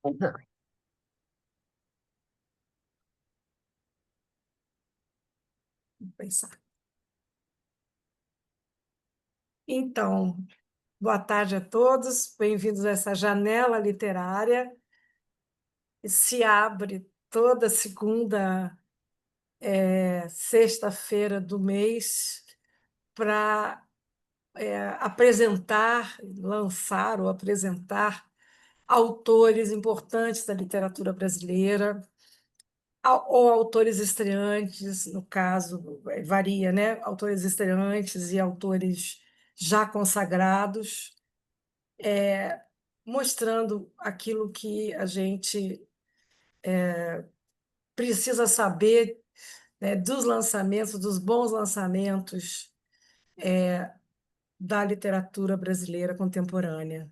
Vou pensar. Então, boa tarde a todos, bem-vindos a essa janela literária. Se abre toda segunda, sexta-feira do mês para apresentar, lançar ou apresentar autores importantes da literatura brasileira, ou autores estreantes, no caso, varia, né? Autores estreantes e autores já consagrados, mostrando aquilo que a gente precisa saber, né, dos lançamentos, dos bons lançamentos da literatura brasileira contemporânea.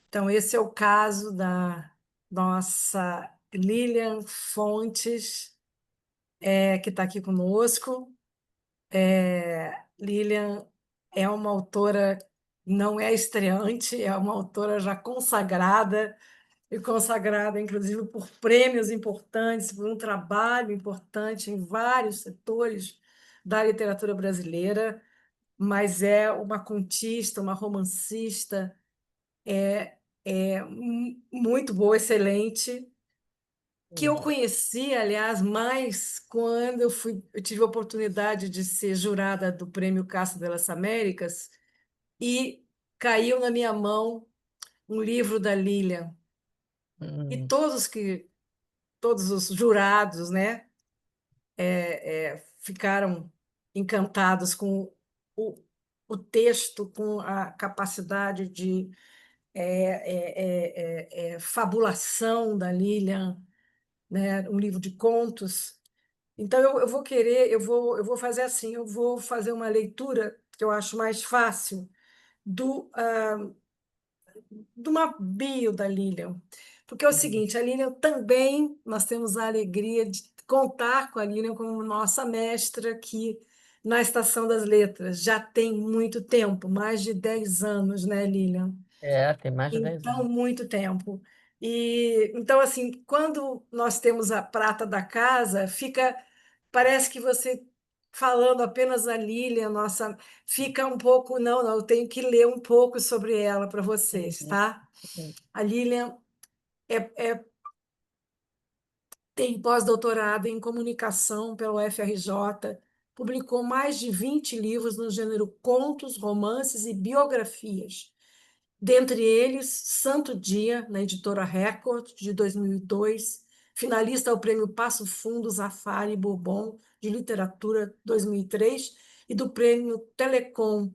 Então, esse é o caso da nossa Lilian Fontes, que está aqui conosco. Lilian é uma autora, não é estreante, é uma autora já consagrada, e consagrada, inclusive, por prêmios importantes, por um trabalho importante em vários setores da literatura brasileira, mas é uma contista, uma romancista, muito boa, excelente, que eu Uhum. conheci, aliás, mais quando eu tive a oportunidade de ser jurada do Prêmio Casa das Américas e caiu na minha mão um livro da Lilian. E Hum, todos os jurados, né, ficaram encantados com o, o texto, com a capacidade de fabulação da Lilian, né, um livro de contos. Então, eu vou fazer assim, eu vou fazer uma leitura que eu acho mais fácil do, de uma bio da Lilian. Porque é o hum. seguinte, a Lilian também, nós temos a alegria de contar com a Lilian como nossa mestra aqui na Estação das Letras. Já tem muito tempo, mais de 10 anos, né, Lilian? Tem mais de 10 Então, anos. muito tempo. E então, assim, quando nós temos a prata da casa, parece que você falando apenas a Lilian, nossa, fica um pouco, não, eu tenho que ler um pouco sobre ela para vocês, Uhum. tá? Uhum. A Lilian tem pós-doutorado em comunicação pela UFRJ, publicou mais de 20 livros no gênero contos, romances e biografias. Dentre eles, Santo Dia, na editora Record, de 2002, finalista ao Prêmio Passo Fundo Zafari Bourbon de Literatura 2003 e do Prêmio Telecom.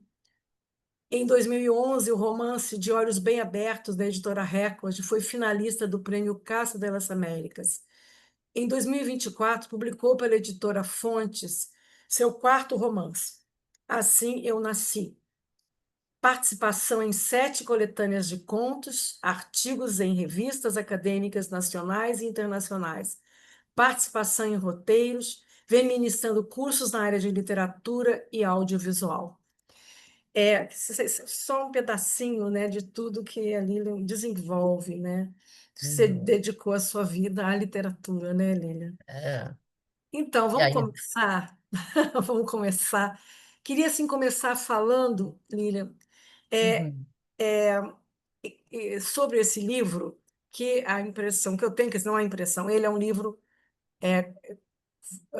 Em 2011, o romance De Olhos Bem Abertos, da editora Record, foi finalista do Prêmio Casa das Américas. Em 2024, publicou pela editora Fontes seu quarto romance, Assim Eu Nasci. Participação em 7 coletâneas de contos, artigos em revistas acadêmicas nacionais e internacionais. Participação em roteiros, vem ministrando cursos na área de literatura e audiovisual. Só um pedacinho, né, de tudo que a Lilian desenvolve, né? Você Uhum. dedicou a sua vida à literatura, né, Lilian? É. Então, E vamos aí? começar. Vamos começar. Queria assim começar falando, Lilian, é, Uhum. sobre esse livro, que a impressão que eu tenho, que não é a impressão, ele é um livro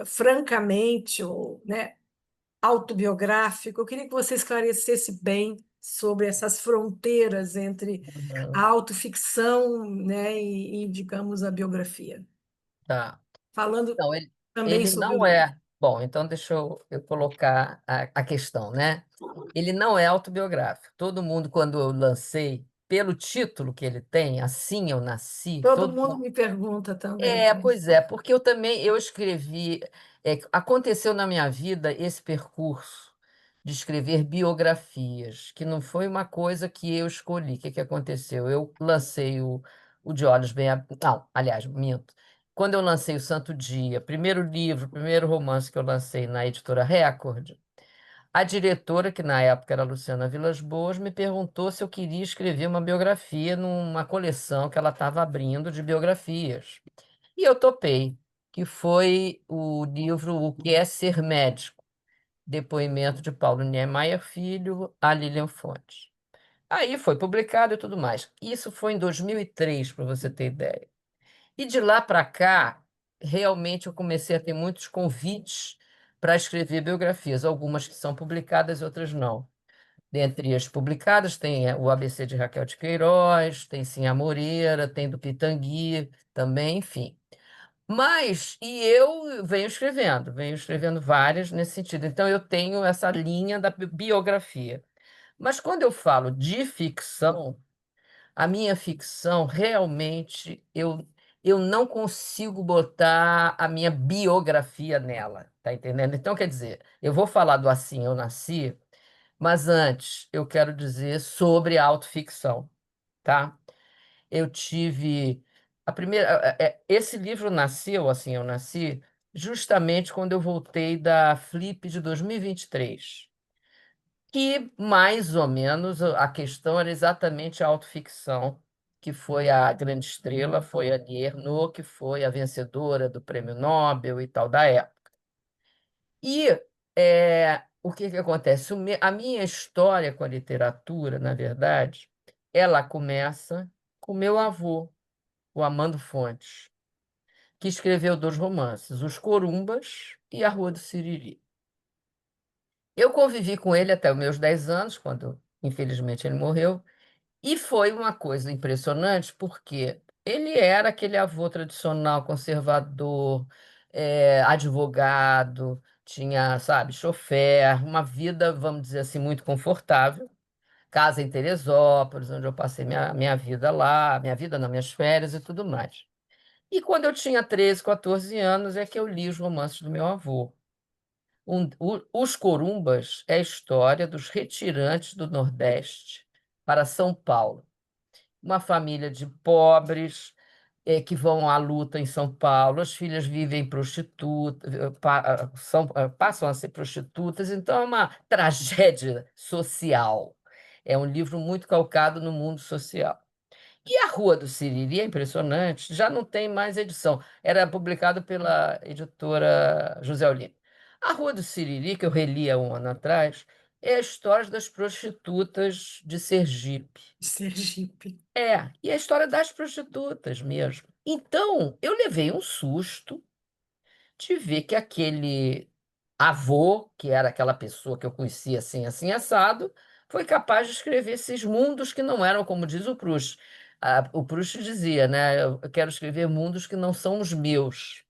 francamente, né, autobiográfico. Eu queria que você esclarecesse bem sobre essas fronteiras entre Uhum. a autoficção, né, digamos, a biografia. Tá. Falando Então, ele, também ele sobre o não livro. é. Bom, então deixa eu colocar a questão, né? Ele não é autobiográfico. Todo mundo, quando eu lancei, pelo título que ele tem, Assim Eu Nasci, Todo todo. mundo me pergunta também. Pois é, porque eu também eu escrevi, aconteceu na minha vida esse percurso de escrever biografias, que não foi uma coisa que eu escolhi. O que que aconteceu? Eu lancei o De Olhos Bem Abertos. Não, aliás, minto. Quando eu lancei o Santo Dia, primeiro livro, primeiro romance que eu lancei na editora Record, A diretora, que na época era Luciana Vilas-Boas, me perguntou se eu queria escrever uma biografia numa coleção que ela estava abrindo de biografias. E eu topei, que foi o livro O que é Ser Médico, depoimento de Paulo Niemeyer Filho a Lilian Fontes. Aí foi publicado e tudo mais. Isso foi em 2003, para você ter ideia. E de lá para cá, realmente eu comecei a ter muitos convites para escrever biografias, algumas que são publicadas, outras não. Dentre as publicadas tem o ABC de Raquel de Queiroz, tem Sim a Moreira, tem do Pitangui também, enfim. Mas, e eu venho escrevendo várias nesse sentido. Então, eu tenho essa linha da biografia. Mas quando eu falo de ficção, a minha ficção realmente eu não consigo botar a minha biografia nela, tá entendendo? Então, quer dizer, eu vou falar do Assim Eu Nasci, mas antes eu quero dizer sobre a autoficção, tá? Eu tive a primeira. Esse livro nasceu, Assim Eu Nasci, justamente quando eu voltei da Flip de 2023. Que mais ou menos a questão era exatamente a autoficção, que foi a grande estrela, foi a Annie Ernaux, que foi a vencedora do Prêmio Nobel e tal da época. E o que que acontece? A minha história com a literatura, na verdade, ela começa com meu avô, o Amando Fontes, que escreveu dois romances, Os Corumbas e A Rua do Siriri. Eu convivi com ele até os meus 10 anos, quando, infelizmente, ele morreu. E foi uma coisa impressionante, porque ele era aquele avô tradicional, conservador, advogado, tinha, sabe, chofer, uma vida, vamos dizer assim, muito confortável. Casa em Teresópolis, onde eu passei minha vida lá, minha vida, não, minhas férias e tudo mais. E quando eu tinha 13, 14 anos, é que eu li os romances do meu avô. Os Corumbas é a história dos retirantes do Nordeste para São Paulo, uma família de pobres que vão à luta em São Paulo. As filhas vivem prostitutas, passam a ser prostitutas, então é uma tragédia social. É um livro muito calcado no mundo social. E a Rua do Siriri é impressionante, já não tem mais edição. Era publicado pela editora José Olímpio. A Rua do Siriri, que eu reli há um ano atrás, é a história das prostitutas de Sergipe. Sergipe. E a história das prostitutas mesmo. Então, eu levei um susto de ver que aquele avô, que era aquela pessoa que eu conhecia assim, assim, assado, foi capaz de escrever esses mundos que não eram, como diz o Proust. O Proust dizia, né? Eu quero escrever mundos que não são os meus.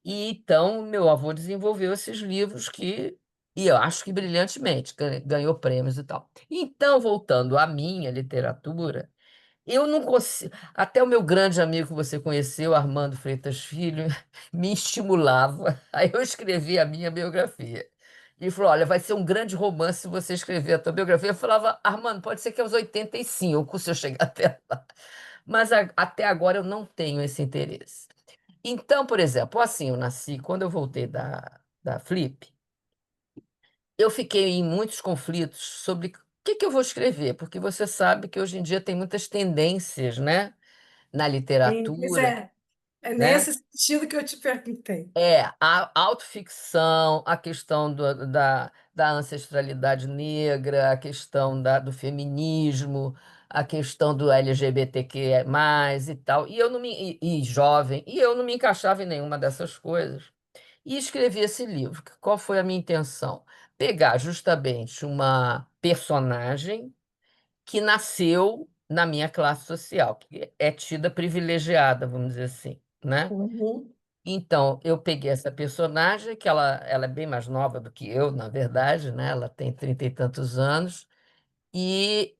E então, meu avô desenvolveu esses livros e eu acho que brilhantemente, ganhou prêmios e tal. Então, voltando à minha literatura, eu não consigo. Até o meu grande amigo que você conheceu, Armando Freitas Filho, me estimulava. Aí eu escrevi a minha biografia. Ele falou: Olha, vai ser um grande romance se você escrever a tua biografia. Eu falava: Armando, pode ser que aos 85, se eu chegar até lá. Mas até agora eu não tenho esse interesse. Então, por exemplo, assim, eu nasci, quando eu voltei da Flip, eu fiquei em muitos conflitos sobre o que que eu vou escrever, porque você sabe que hoje em dia tem muitas tendências, né? Na Sim, pois literatura, é né? nesse sentido que eu te perguntei. A autoficção, a questão da ancestralidade negra, a questão do feminismo, a questão do LGBTQ+, e tal, e eu não e jovem, e eu não me encaixava em nenhuma dessas coisas. E escrevi esse livro. Qual foi a minha intenção? Pegar justamente uma personagem que nasceu na minha classe social, que é tida privilegiada, vamos dizer assim, né? Uhum. Então, eu peguei essa personagem, que ela é bem mais nova do que eu, na verdade, né? Ela tem 30 e tantos anos, e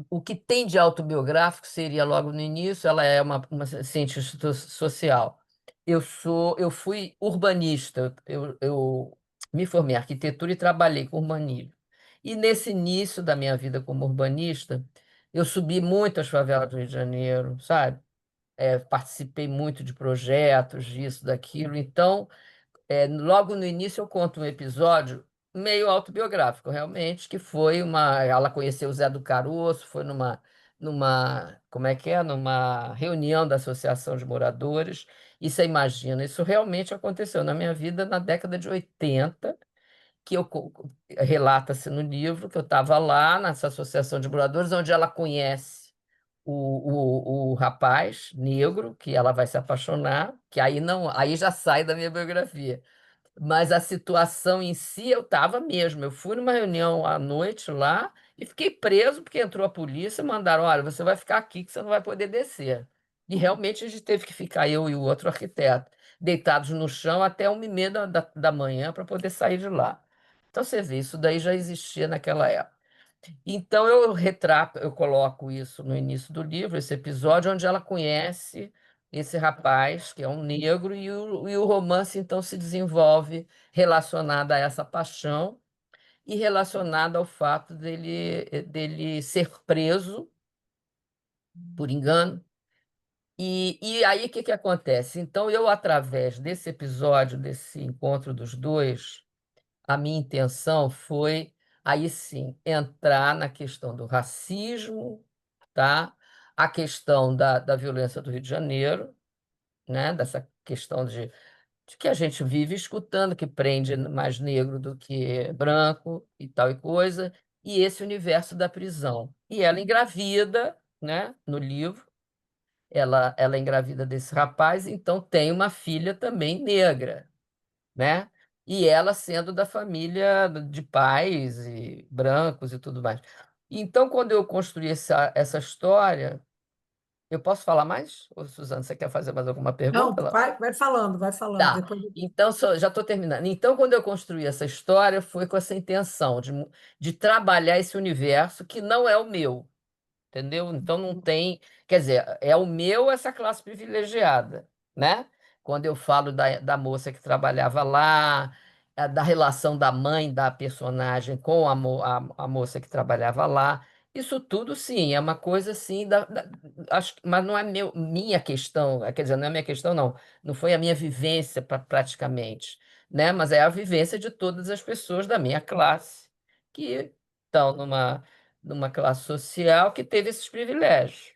o que tem de autobiográfico seria logo no início, ela é uma cientista social. Eu fui urbanista, eu me formei em arquitetura e trabalhei com urbanismo. E nesse início da minha vida como urbanista, eu subi muito as favelas do Rio de Janeiro, sabe? Participei muito de projetos, disso, daquilo. Então, Logo no início eu conto um episódio meio autobiográfico, realmente, que foi uma. Ela conheceu o Zé do Caroço, foi como é que é? Numa reunião da Associação de Moradores. E você imagina, isso realmente aconteceu na minha vida na década de 80, que relata-se no livro que eu estava lá nessa Associação de Moradores, onde ela conhece o rapaz negro, que ela vai se apaixonar, que aí não, aí já sai da minha biografia. Mas a situação em si eu estava mesmo. Eu fui numa reunião à noite lá e fiquei preso porque entrou a polícia e mandaram: olha, você vai ficar aqui que você não vai poder descer. E realmente a gente teve que ficar, eu e o outro arquiteto, deitados no chão até 1h30 da manhã para poder sair de lá. Então você vê, isso daí já existia naquela época. Então eu coloco isso no início do livro, esse episódio onde ela conhece esse rapaz, que é um negro, e o romance então se desenvolve relacionado a essa paixão e relacionado ao fato dele ser preso por engano. E aí o que que acontece? Então eu, através desse episódio, desse encontro dos dois, a minha intenção foi, aí sim, entrar na questão do racismo, tá? A questão da violência do Rio de Janeiro, né? Dessa questão de que a gente vive escutando, que prende mais negro do que branco e tal e coisa, e esse universo da prisão. E ela engravida, né? No livro, ela engravida desse rapaz, então tem uma filha também negra, né? E ela sendo da família de pais e brancos e tudo mais. Então, quando eu construí essa história, eu posso falar mais? Ô, Suzana, você quer fazer mais alguma Não, pergunta? vai falando, vai falando. Tá. Depois. Então, já estou terminando. Então, quando eu construí essa história, foi com essa intenção de trabalhar esse universo que não é o meu. Entendeu? Então não tem, quer dizer, é o meu essa classe privilegiada, né? Quando eu falo da moça que trabalhava lá, da relação da mãe da personagem com a moça que trabalhava lá, isso tudo sim, é uma coisa assim, mas não é minha questão, quer dizer, não é minha questão, não, não foi a minha vivência praticamente, né? Mas é a vivência de todas as pessoas da minha classe que estão numa classe social que teve esses privilégios.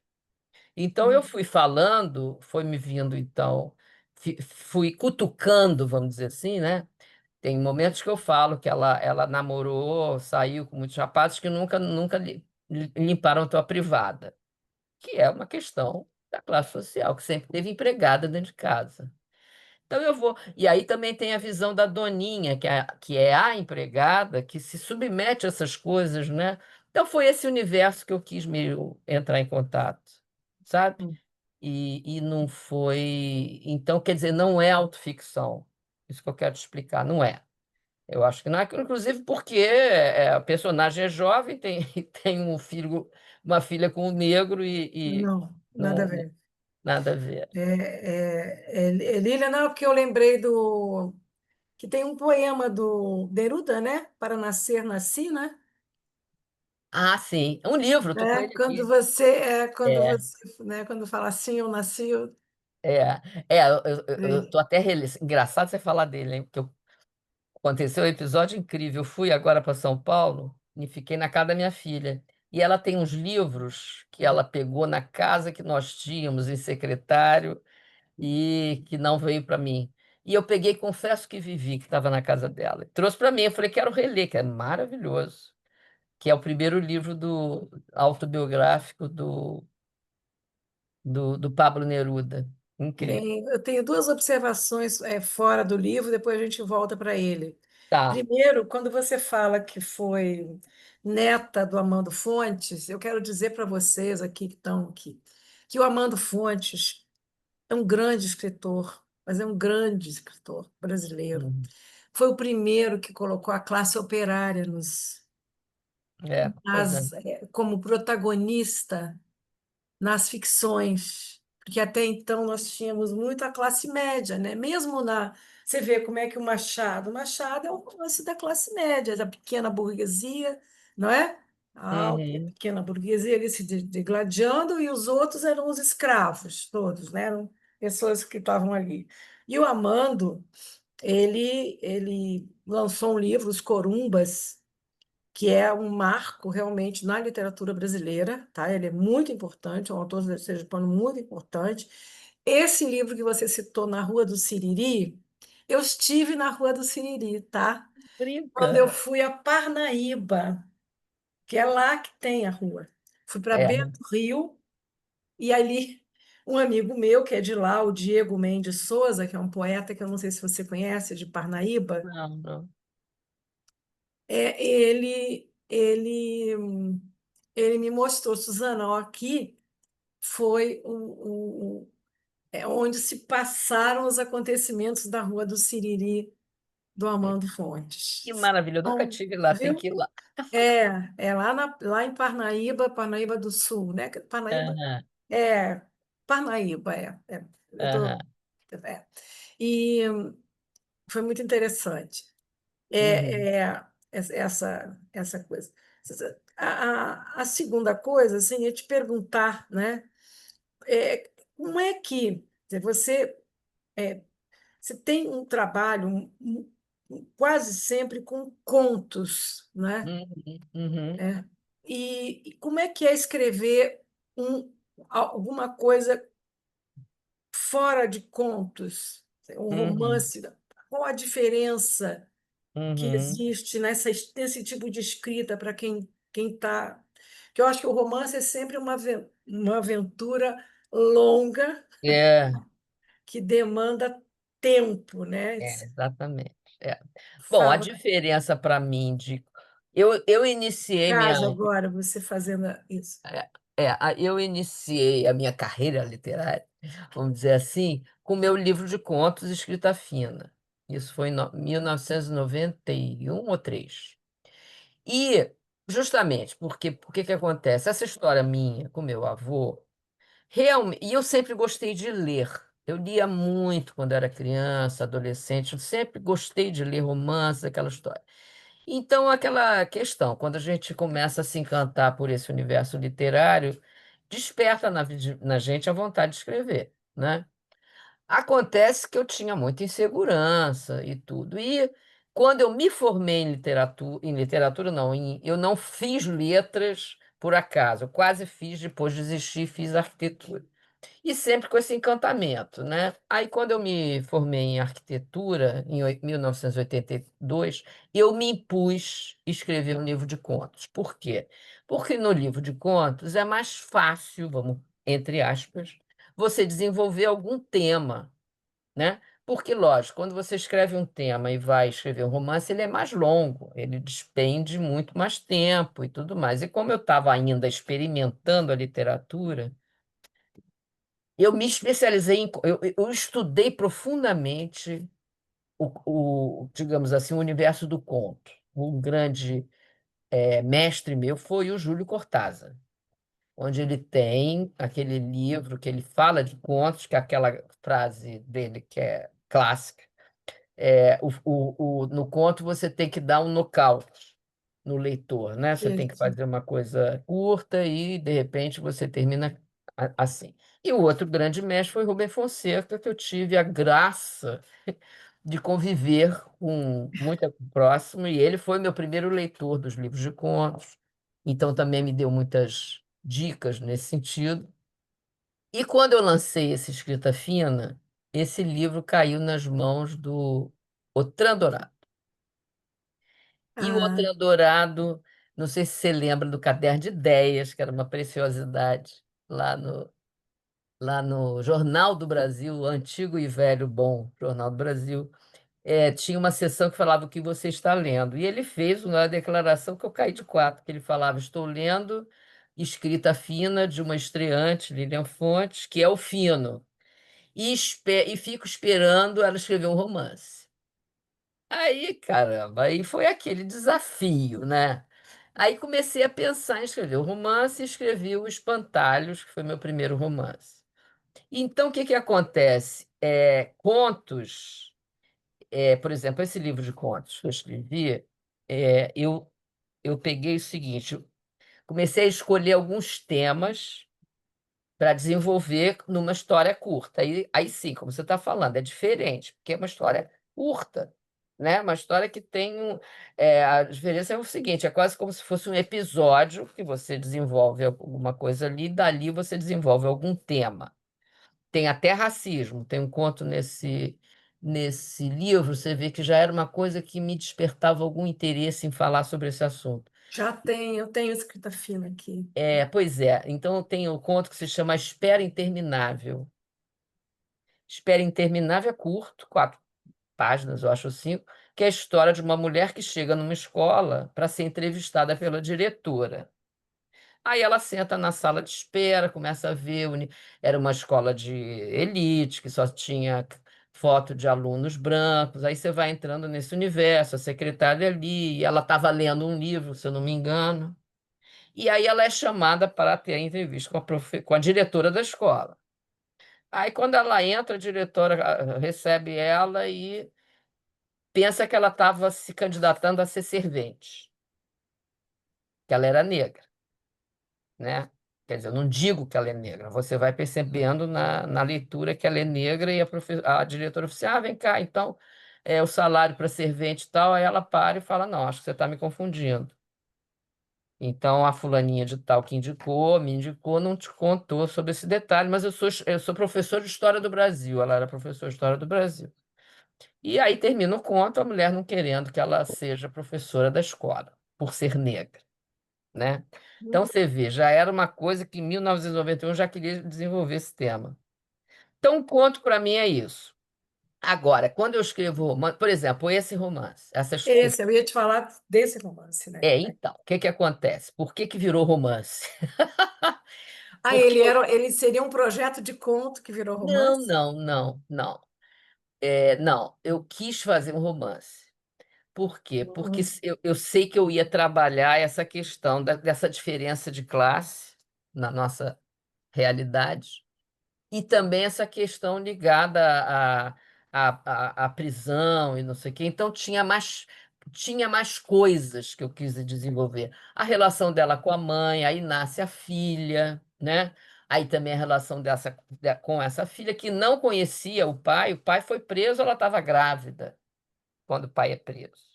Então eu fui falando, foi me vindo então, fui cutucando, vamos dizer assim, né? Tem momentos que eu falo que ela namorou, saiu com muitos rapazes que nunca limparam tua privada, que é uma questão da classe social, que sempre teve empregada dentro de casa. Então eu vou. E aí também tem a visão da doninha, que é a empregada, que se submete a essas coisas, né? Então foi esse universo que eu quis meio entrar em contato, sabe? E não foi. Então, quer dizer, não é autoficção. Isso que eu quero te explicar, não é. Eu acho que não é, inclusive porque a personagem é jovem, tem, tem um filho, uma filha com um negro e Não, nada a não, ver. nada a ver. Lília, não, porque eu lembrei do. Que tem um poema do Neruda, né? Para nascer, nasci, né? Ah, sim, é um livro, tô com É, ele aqui. quando É, você, né? Quando fala assim, eu nasci, é, eu é, tô até engraçado você falar dele, hein? Porque aconteceu um episódio incrível. Eu fui agora para São Paulo e fiquei na casa da minha filha. E ela tem uns livros que ela pegou na casa que nós tínhamos em secretário e que não veio para mim. E eu peguei, confesso que vivi, que estava na casa dela. Trouxe para mim, eu falei, quero reler, que é maravilhoso. Que é o primeiro livro do autobiográfico do Pablo Neruda. Incrível. eu tenho duas observações fora do livro, depois a gente volta para ele. Tá. Primeiro, quando você fala que foi neta do Amando Fontes, eu quero dizer para vocês aqui que estão aqui, que o Amando Fontes é um grande escritor, mas é um grande escritor brasileiro. Uhum. Foi o primeiro que colocou a classe operária Pois é. como protagonista nas ficções, porque até então nós tínhamos muita classe média, né? Mesmo você vê como é que o Machado é um romance da classe média, da pequena burguesia, não é? A alta e a Uhum. pequena burguesia ali se degladiando e os outros eram os escravos, todos, né? Eram pessoas que estavam ali. E o Amando Ele lançou um livro, Os Corumbas, que é um marco realmente na literatura brasileira, tá? Ele é muito importante, é um autor sergipano muito importante. Esse livro que você citou, Na Rua do Siriri, eu estive na Rua do Siriri, tá? Quando Brinca. eu fui a Parnaíba, que é lá que tem a rua. Fui para É, Bento Rio, e ali um amigo meu, que é de lá, o Diego Mendes Souza, que é um poeta que eu não sei se você conhece, de Parnaíba, não, não. ele me mostrou, Suzana, ó, aqui foi onde se passaram os acontecimentos da Rua do Siriri, do Armando Que Fontes. maravilha, eu nunca Então, tive lá, tem viu? que ir lá. É lá em Parnaíba, Parnaíba do Sul, né? Parnaíba, Aham, é, Parnaíba, eu tô, aham, é. E foi muito interessante. uhum, Essa coisa. A segunda coisa, assim, é te perguntar, né? Como é que você, é, você tem um trabalho quase sempre com contos, né? uhum, uhum, É. E como é que é escrever um, alguma coisa fora de contos, um uhum, romance? Qual a diferença que uhum. existe nesse tipo de escrita para quem está. Que eu acho que o romance é sempre uma aventura longa É, que demanda tempo, né? exatamente. É. Bom, a Fala, diferença para mim de. Eu iniciei minha. caso agora você fazendo isso. Eu iniciei a minha carreira literária, vamos dizer assim, com meu livro de contos Escrita Fina. Isso foi em 1991 ou 3. E justamente porque o que que acontece? Essa história minha com meu avô, realmente, e eu sempre gostei de ler. Eu lia muito quando era criança, adolescente, eu sempre gostei de ler romances, aquela história. Então, aquela questão, quando a gente começa a se encantar por esse universo literário, desperta na gente a vontade de escrever, né? Acontece que eu tinha muita insegurança e tudo. E quando eu me formei em literatura não, eu não fiz letras por acaso, eu quase fiz, depois desisti, fiz arquitetura. E sempre com esse encantamento, né? Aí, quando eu me formei em arquitetura, em 1982, eu me impus escrever um livro de contos. Por quê? Porque no livro de contos é mais fácil, vamos, entre aspas, você desenvolver algum tema, né? Porque, lógico, quando você escreve um tema e vai escrever um romance, ele é mais longo, ele despende muito mais tempo e tudo mais. E como eu estava ainda experimentando a literatura, eu me especializei eu estudei profundamente digamos assim, o universo do conto. Um grande mestre meu foi o Júlio Cortázar, onde ele tem aquele livro que ele fala de contos, que é aquela frase dele que é clássica. No conto você tem que dar um nocaute no leitor, né? Você tem que Isso. fazer uma coisa curta e, de repente, você termina assim. E o outro grande mestre foi Rubem Fonseca, que eu tive a graça de conviver com muito próximo, e ele foi meu primeiro leitor dos livros de contos, então também me deu muitas dicas nesse sentido. E quando eu lancei esse Escrita Fina, esse livro caiu nas mãos do Otran Dourado. E o Ah, Outra Dourado, não sei se você lembra do Caderno de Ideias, que era uma preciosidade lá no Jornal do Brasil, o antigo e velho bom Jornal do Brasil. Tinha uma seção que falava o que você está lendo. E ele fez uma declaração que eu caí de quatro, que ele falava: estou lendo Escrita Fina de uma estreante, Lilian Fontes, que é o Fino, e fico esperando ela escrever um romance. Aí, caramba, aí foi aquele desafio, né? Aí comecei a pensar em escrever o romance e escrevi o Espantalhos, que foi meu primeiro romance. Então, o que que acontece? Contos, por exemplo, esse livro de contos que eu escrevi, eu peguei o seguinte: eu comecei a escolher alguns temas para desenvolver numa história curta. Aí sim, como você está falando, é diferente, porque é uma história. curta, né? Uma história que tem a diferença é o seguinte, é quase como se fosse um episódio que você desenvolve alguma coisa ali, dali você desenvolve algum tema. Tem até racismo, tem um conto nesse livro, você vê que já era uma coisa que me despertava algum interesse em falar sobre esse assunto. Já tem, eu tenho escrita fina aqui. Pois é, então tem um conto que se chama A Espera Interminável. Espera Interminável é curto, 4 páginas, eu acho 5, que é a história de uma mulher que chega numa escola para ser entrevistada pela diretora. Aí ela senta na sala de espera, começa a ver. Era uma escola de elite, que só tinha foto de alunos brancos. Aí você vai entrando nesse universo, a secretária ali, e ela estava lendo um livro, se eu não me engano. E aí ela é chamada para ter a entrevista com a diretora da escola. Aí, quando ela entra, a diretora recebe ela e pensa que ela estava se candidatando a ser servente, que ela era negra, né? Quer dizer, eu não digo que ela é negra, você vai percebendo na leitura que ela é negra e a diretora oficial, vem cá, então, o salário para servente e tal, aí ela para e fala, não, acho que você está me confundindo. Então, a fulaninha de tal que me indicou, não te contou sobre esse detalhe, mas eu sou professor de História do Brasil, ela era professora de História do Brasil. E aí termina o conto, a mulher não querendo que ela seja professora da escola, por ser negra, né? Então, você vê, já era uma coisa que em 1991 já queria desenvolver esse tema. Então, o conto para mim é isso. Agora, quando eu escrevo romance, por exemplo, esse romance, Esse, eu ia te falar desse romance, né? então, o que que acontece? Por que que virou romance? Ah, Porque ele seria um projeto de conto que virou não, romance? não, não, não. Não, eu quis fazer um romance. Por quê? Porque Uhum, eu sei que eu ia trabalhar essa questão dessa diferença de classe na nossa realidade e também essa questão ligada à prisão e não sei o quê. Então, tinha mais coisas que eu quis desenvolver. A relação dela com a mãe, aí nasce a filha, né? Aí também a relação com essa filha que não conhecia o pai foi preso, ela estava grávida quando o pai é preso.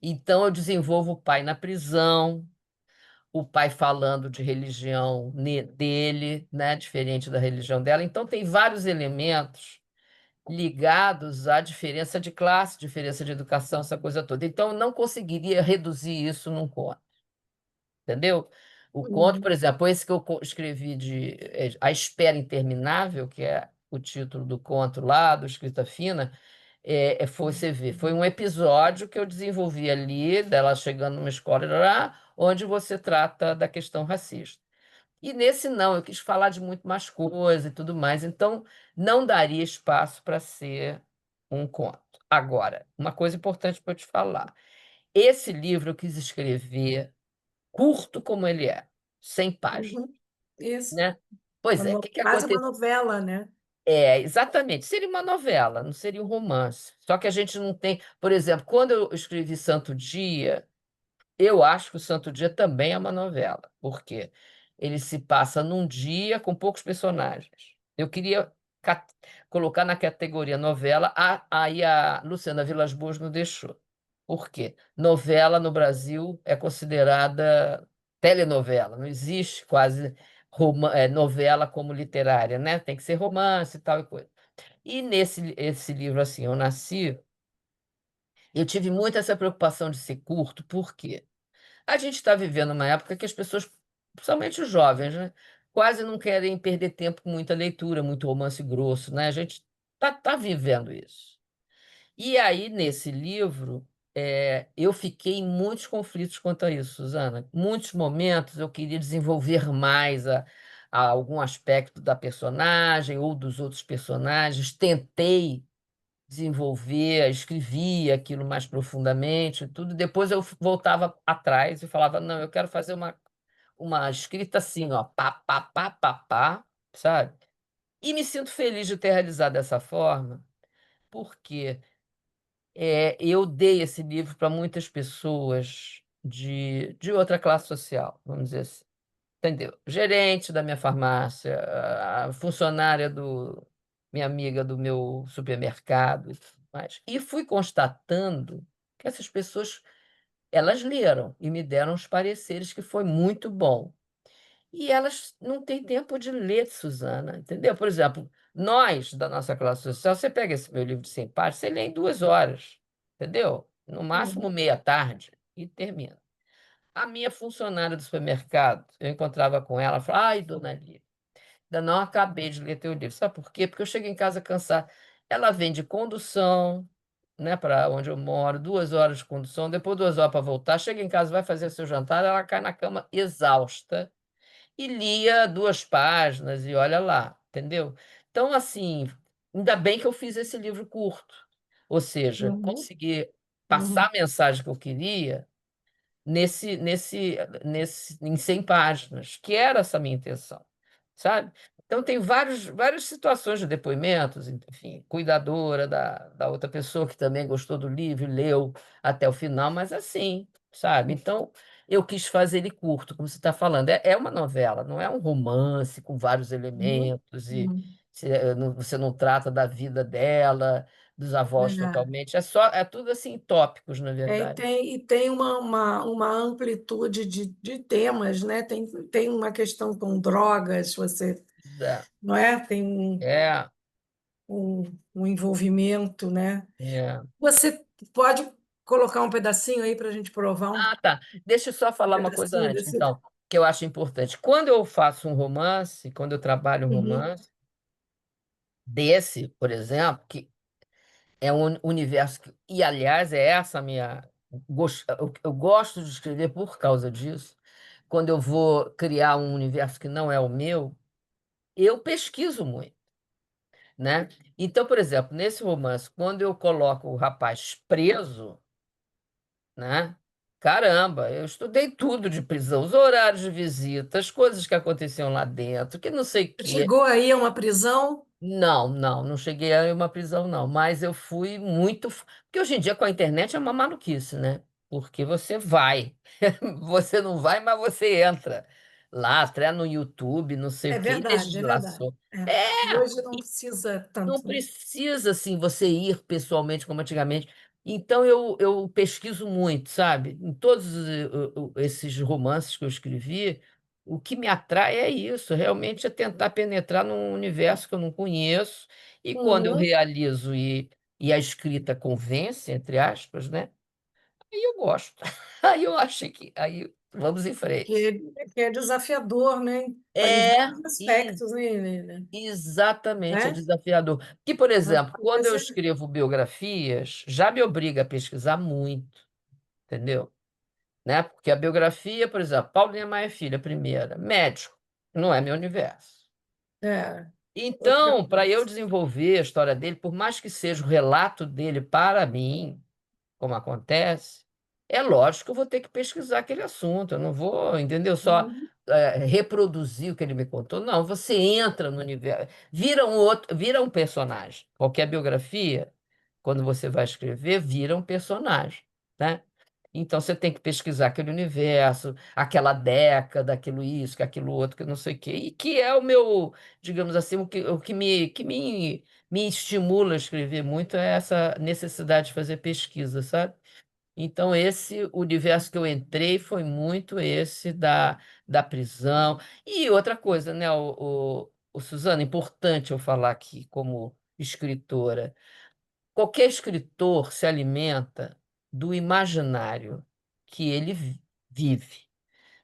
Então, eu desenvolvo o pai na prisão, o pai falando de religião dele, né, diferente da religião dela. Então, tem vários elementos ligados à diferença de classe, diferença de educação, essa coisa toda. Então, eu não conseguiria reduzir isso num conto, entendeu? O conto, por uhum, exemplo, esse que eu escrevi de A Espera Interminável, que é o título do conto lá, do Escrita Fina, você vê, foi um episódio que eu desenvolvi ali, dela chegando numa escola lá, onde você trata da questão racista. E nesse não, eu quis falar de muito mais coisa e tudo mais, então não daria espaço para ser um conto. Agora, uma coisa importante para eu te falar. Esse livro eu quis escrever curto como ele é, 100 páginas, uhum. Isso. né? Pois é, o que que Quase uma aconteceu? novela, né? Exatamente. Seria uma novela, não seria um romance. Só que a gente não tem. Por exemplo, quando eu escrevi Santo Dia, eu acho que o Santo Dia também é uma novela. Por quê? Ele se passa num dia com poucos personagens. Eu queria ca- colocar na categoria novela, aí a Luciana Vilas-Boas não deixou. Por quê? Novela no Brasil é considerada telenovela, não existe quase novela como literária, né? Tem que ser romance e tal e coisa. E nesse esse livro, assim, Eu Nasci, eu tive muito essa preocupação de ser curto, por quê? A gente está vivendo uma época que as pessoas, principalmente os jovens, né, quase não querem perder tempo com muita leitura, muito romance grosso, né? A gente tá vivendo isso. E aí, nesse livro, eu fiquei em muitos conflitos quanto a isso, Suzana. Muitos momentos eu queria desenvolver mais algum aspecto da personagem ou dos outros personagens. Tentei desenvolver, escrevia aquilo mais profundamente, tudo. Depois eu voltava atrás e falava, não, eu quero fazer uma escrita assim, ó, pá, pá, pá, pá, pá, sabe? E me sinto feliz de ter realizado dessa forma, porque eu dei esse livro para muitas pessoas de outra classe social, vamos dizer assim. Entendeu? Gerente da minha farmácia, a funcionária minha amiga do meu supermercado. mais. E fui constatando que essas pessoas, elas leram e me deram os pareceres que foi muito bom. E elas não têm tempo de ler, Susana, entendeu? Por exemplo, nós, da nossa classe social, você pega esse meu livro de 100 páginas, você lê em 2 horas, entendeu? No máximo Uhum. meia tarde e termina. A minha funcionária do supermercado, eu encontrava com ela, falava: "Ai, dona Lia, ainda não acabei de ler teu livro". Sabe por quê? Porque eu chego em casa cansada. Ela vem de condução, né, para onde eu moro, 2 horas de condução, depois 2 horas para voltar, chega em casa, vai fazer seu jantar, ela cai na cama exausta e lia 2 páginas e olha lá, entendeu. Então, assim, ainda bem que eu fiz esse livro curto, ou seja, Uhum. consegui passar Uhum. a mensagem que eu queria nesse em 100 páginas, que era essa minha intenção, sabe. Então tem várias situações de depoimentos, enfim, cuidadora da outra pessoa que também gostou do livro e leu até o final, mas assim, sabe. Então, eu quis fazer ele curto, como você está falando, é uma novela, não é um romance com vários Uhum. elementos e Uhum. você não trata da vida dela, dos avós É. totalmente, é tudo, assim, tópicos, na É, verdade. e tem uma amplitude de temas, né? Tem uma questão com drogas, você, É. não é? Tem É, um envolvimento, né? é. Você pode colocar um pedacinho aí para a gente provar Ah, tá. Deixa eu só um falar uma coisa pedacinho antes, desse. então, que eu acho importante. Quando eu faço um romance, quando eu trabalho um Uhum. romance desse, por exemplo, que é um universo e aliás, é essa a minha eu gosto de escrever por causa disso. Quando eu vou criar um universo que não é o meu, eu pesquiso muito, né. Então, por exemplo, nesse romance, quando eu coloco o rapaz preso, né. Caramba, eu estudei tudo de prisão, os horários de visita, as coisas que aconteciam lá dentro, que não sei o quê. Chegou aí a uma prisão? Não, não, não cheguei a ir uma prisão não, mas eu fui muito porque hoje em dia com a internet é uma maluquice, né, porque você vai, você não vai, mas você entra lá, até no YouTube, não sei o É quê, verdade, é verdade. legislação. É. É, Hoje não precisa não tanto, né? precisa, assim, você ir pessoalmente como antigamente. Então eu pesquiso muito, sabe. Em todos o esses romances que eu escrevi, o que me atrai é isso, realmente é tentar penetrar num universo que eu não conheço, e quando eu Uhum. realizo e a escrita "convence", entre aspas, né, aí eu gosto. Aí eu acho que aí vamos em frente. Que é desafiador, né? Em É, vários e aspectos, né? exatamente, é Né? desafiador. Que, por Uma exemplo, quando eu coisa escrevo biografias, já me obriga a pesquisar muito, entendeu? Né, porque a biografia, por exemplo, Paulo Maia Filho, a primeira, médico, não é meu universo. é outra Então, para eu coisa. desenvolver a história dele, por mais que seja o relato dele para mim, como acontece, é lógico que eu vou ter que pesquisar aquele assunto, eu não vou, entendeu, só, Uhum. reproduzir o que ele me contou, não, você entra no universo, vira um personagem. Qualquer biografia, quando você vai escrever, vira um personagem, né. Então você tem que pesquisar aquele universo, aquela década, aquilo isso, que aquilo outro, que não sei o quê, e que é o meu, digamos assim, o que me estimula a escrever muito é essa necessidade de fazer pesquisa, sabe. Então esse universo que eu entrei foi muito esse da prisão. E outra coisa, né, o Suzana, importante eu falar aqui como escritora, qualquer escritor se alimenta do imaginário que ele vive,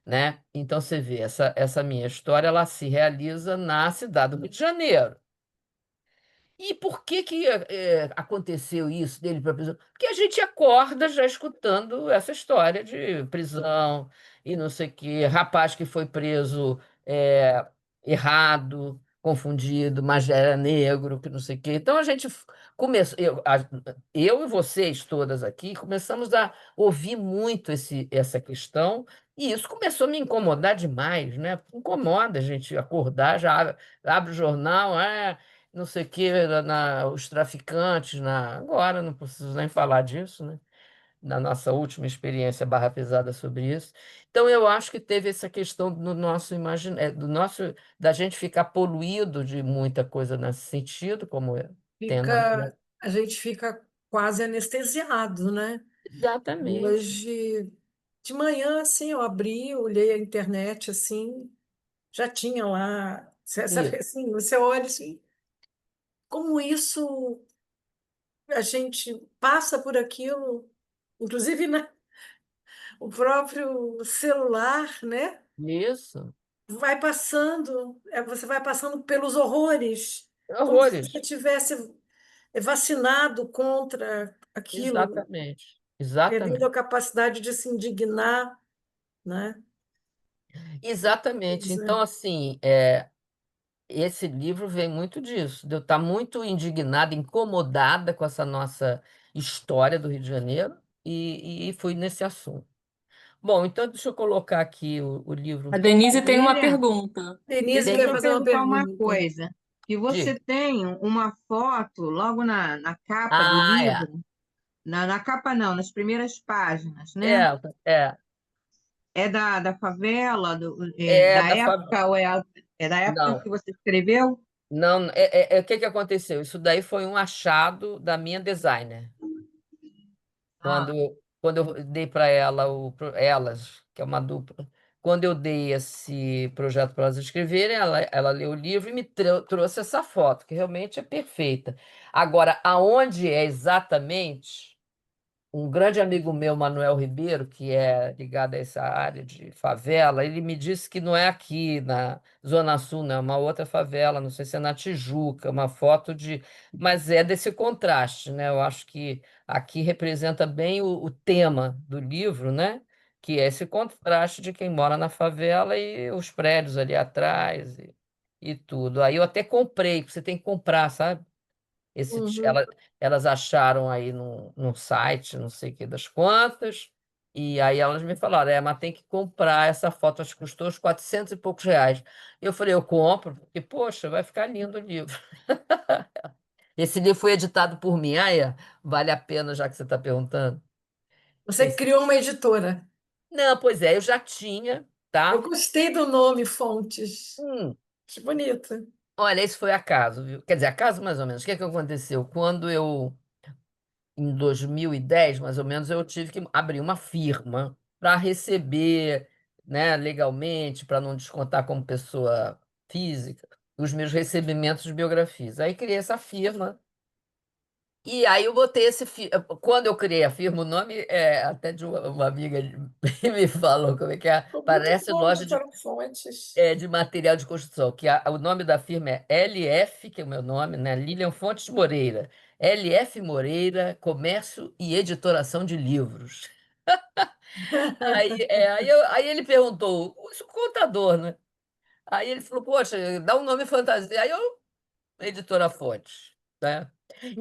né. Então você vê, essa minha história, ela se realiza na cidade do Rio de Janeiro. E por que que, aconteceu isso dele para prisão? Porque a gente acorda já escutando essa história de prisão e não sei o quê, rapaz que foi preso, errado, confundido, mas era negro, que não sei o quê. Então a gente começou eu e vocês todas aqui começamos a ouvir muito essa questão, e isso começou a me incomodar demais, né, incomoda a gente acordar, já abre o jornal, não sei o quê, os traficantes agora não preciso nem falar disso, né, na nossa última experiência barra pesada sobre isso. Então eu acho que teve essa questão do nosso do nosso da gente ficar poluído de muita coisa nesse sentido, como tem na A gente fica quase anestesiado, né? Exatamente. Hoje, de manhã, assim, eu abri, olhei a internet, assim, já tinha lá, sabe, Isso. assim, você olha assim, como isso, a gente passa por aquilo, inclusive, né, o próprio celular, né? Isso. Vai passando, você vai passando pelos horrores, como se você Horrores. tivesse vacinado contra aquilo, Exatamente. perdendo a Exatamente. capacidade de se indignar, né? Exatamente. Pois Então, é. assim, esse livro vem muito disso, de eu estar muito indignada, incomodada com essa nossa história do Rio de Janeiro e fui nesse assunto. Bom, então deixa eu colocar aqui o A livro. Denise tem uma Lilian, pergunta. Denise deixa quer eu Denise, fazer uma perguntar uma pergunta. coisa. E você diga. tem uma foto logo na capa do Ah, é. livro, na capa não, nas primeiras páginas, É, né? é. É da favela, É da da favela. época, ou é da época Não, que você escreveu? não, o que que aconteceu? Isso daí foi um achado da minha designer. Ah, Quando eu dei para ela, elas, que é uma dupla, quando eu dei esse projeto para elas escreverem, ela leu o livro e me trouxe essa foto, que realmente é perfeita. Agora, aonde é exatamente? Um grande amigo meu, Manuel Ribeiro, que é ligado a essa área de favela, ele me disse que não é aqui na Zona Sul, não, é uma outra favela, não sei se é na Tijuca, uma foto de. Mas é desse contraste, né? Eu acho que aqui representa bem o tema do livro, né? Que é esse contraste de quem mora na favela e os prédios ali atrás e tudo. Aí eu até comprei, porque você tem que comprar, sabe? Uhum. Elas acharam aí num site, não sei o que das quantas, e aí elas me falaram, mas tem que comprar essa foto, acho que custou uns 400 e poucos reais. Eu falei, eu compro, porque, poxa, vai ficar lindo o livro. Esse livro foi editado por mim, vale a pena, já que você está perguntando. Você criou uma editora. Não, pois é, eu já tinha, Eu tá? gostei do nome Fontes. Hum, Acho bonito. olha, esse foi acaso, viu? Quer dizer, acaso mais ou menos. O que é que aconteceu? Quando eu em 2010, mais ou menos, eu tive que abrir uma firma para receber, né, legalmente, para não descontar como pessoa física, os meus recebimentos de biografias. Aí criei essa firma. E aí eu botei Quando eu criei a firma, o nome é até de uma amiga me falou como é que é. Ficou muito Parece bom, loja doutora Fontes. de material de construção, que o nome da firma é LF, que é o meu nome, né? Lilian Fontes Moreira. LF Moreira, Comércio e Editoração de Livros. Aí ele perguntou, o contador, né? Aí ele falou, poxa, dá um nome fantasia. Aí eu, Editora Fontes, né?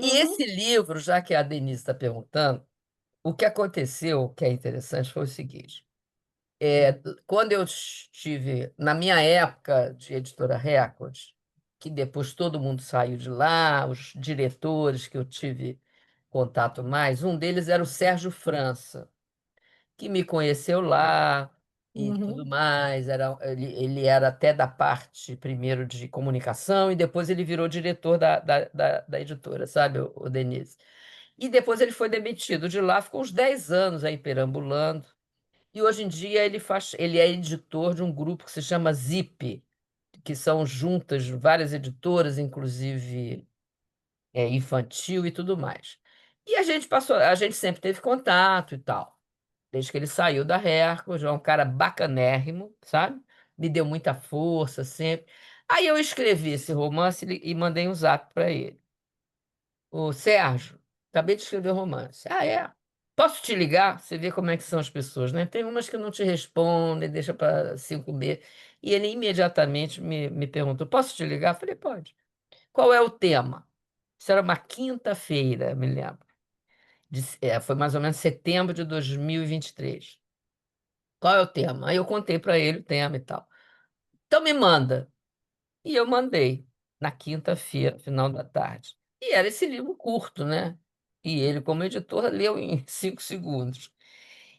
E Uhum, esse livro, já que a Denise está perguntando, o que aconteceu, que é interessante, foi o seguinte. Quando eu estive na minha época de editora Record, que depois todo mundo saiu de lá, os diretores que eu tive contato mais, um deles era o Sérgio França, que me conheceu lá e tudo uhum. mais. Ele era até da parte primeiro de comunicação e depois ele virou diretor da editora, sabe, o Denise? E depois ele foi demitido de lá, ficou uns 10 anos aí perambulando. E hoje em dia ele é editor de um grupo que se chama Zip, que são juntas várias editoras, inclusive infantil e tudo mais. E a gente sempre teve contato e tal, desde que ele saiu da Record, é um cara bacanérrimo, sabe? Me deu muita força sempre. Aí eu escrevi esse romance e mandei um zap para ele. Ô, Sérgio, acabei de escrever um romance. Ah, é? Posso te ligar? Você vê como é que são as pessoas, né? Tem umas que não te respondem, deixa para 5 meses. E ele imediatamente me perguntou: posso te ligar? Eu falei: pode. Qual é o tema? Isso era uma quinta-feira, me lembro. Foi mais ou menos setembro de 2023. Qual é o tema? Aí eu contei para ele o tema e tal. Então me manda. E eu mandei na quinta-feira, final da tarde. E era esse livro curto, né? E ele, como editor, leu em 5 segundos.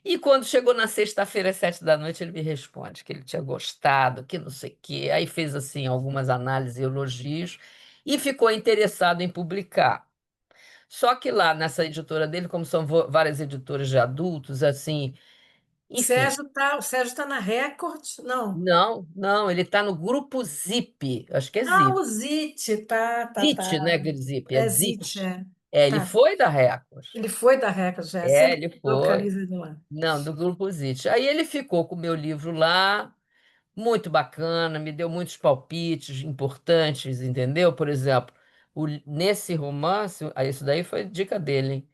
E quando chegou na sexta-feira, às 7 da noite, ele me responde que ele tinha gostado, que não sei o quê. Aí fez assim algumas análises e elogios e ficou interessado em publicar. Só que lá nessa editora dele, como são várias editoras de adultos, assim, enfim. O Sérgio tá na Record? Não. Não, não, ele está no grupo Zip, acho que é Ah, Zip. o Zit, tá. Zit, não é Zip, é É Zit, Zit. é. É, ele Tá. foi da Record. Ele foi da Record, já. É, Sempre ele foi. localiza de lá. Não, do grupo Zit. Aí ele ficou com o meu livro lá, muito bacana, me deu muitos palpites importantes, entendeu? Por exemplo, nesse romance, isso daí foi dica dele, hein?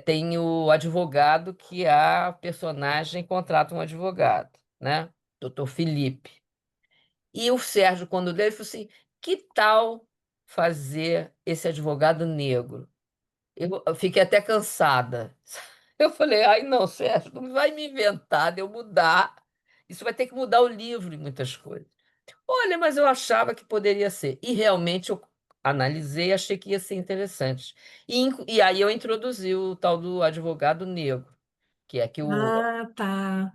Tem o advogado que a personagem contrata um advogado, né? Doutor Felipe. E o Sérgio, quando leu, ele falou assim: que tal fazer esse advogado negro? Eu fiquei até cansada. Eu falei: ai, não, Sérgio, não vai me inventar de eu mudar. Isso vai ter que mudar o livro em muitas coisas. Olha, mas eu achava que poderia ser. E realmente eu analisei e achei que ia ser interessante. E aí eu introduzi o tal do advogado negro, que é que Ah, tá.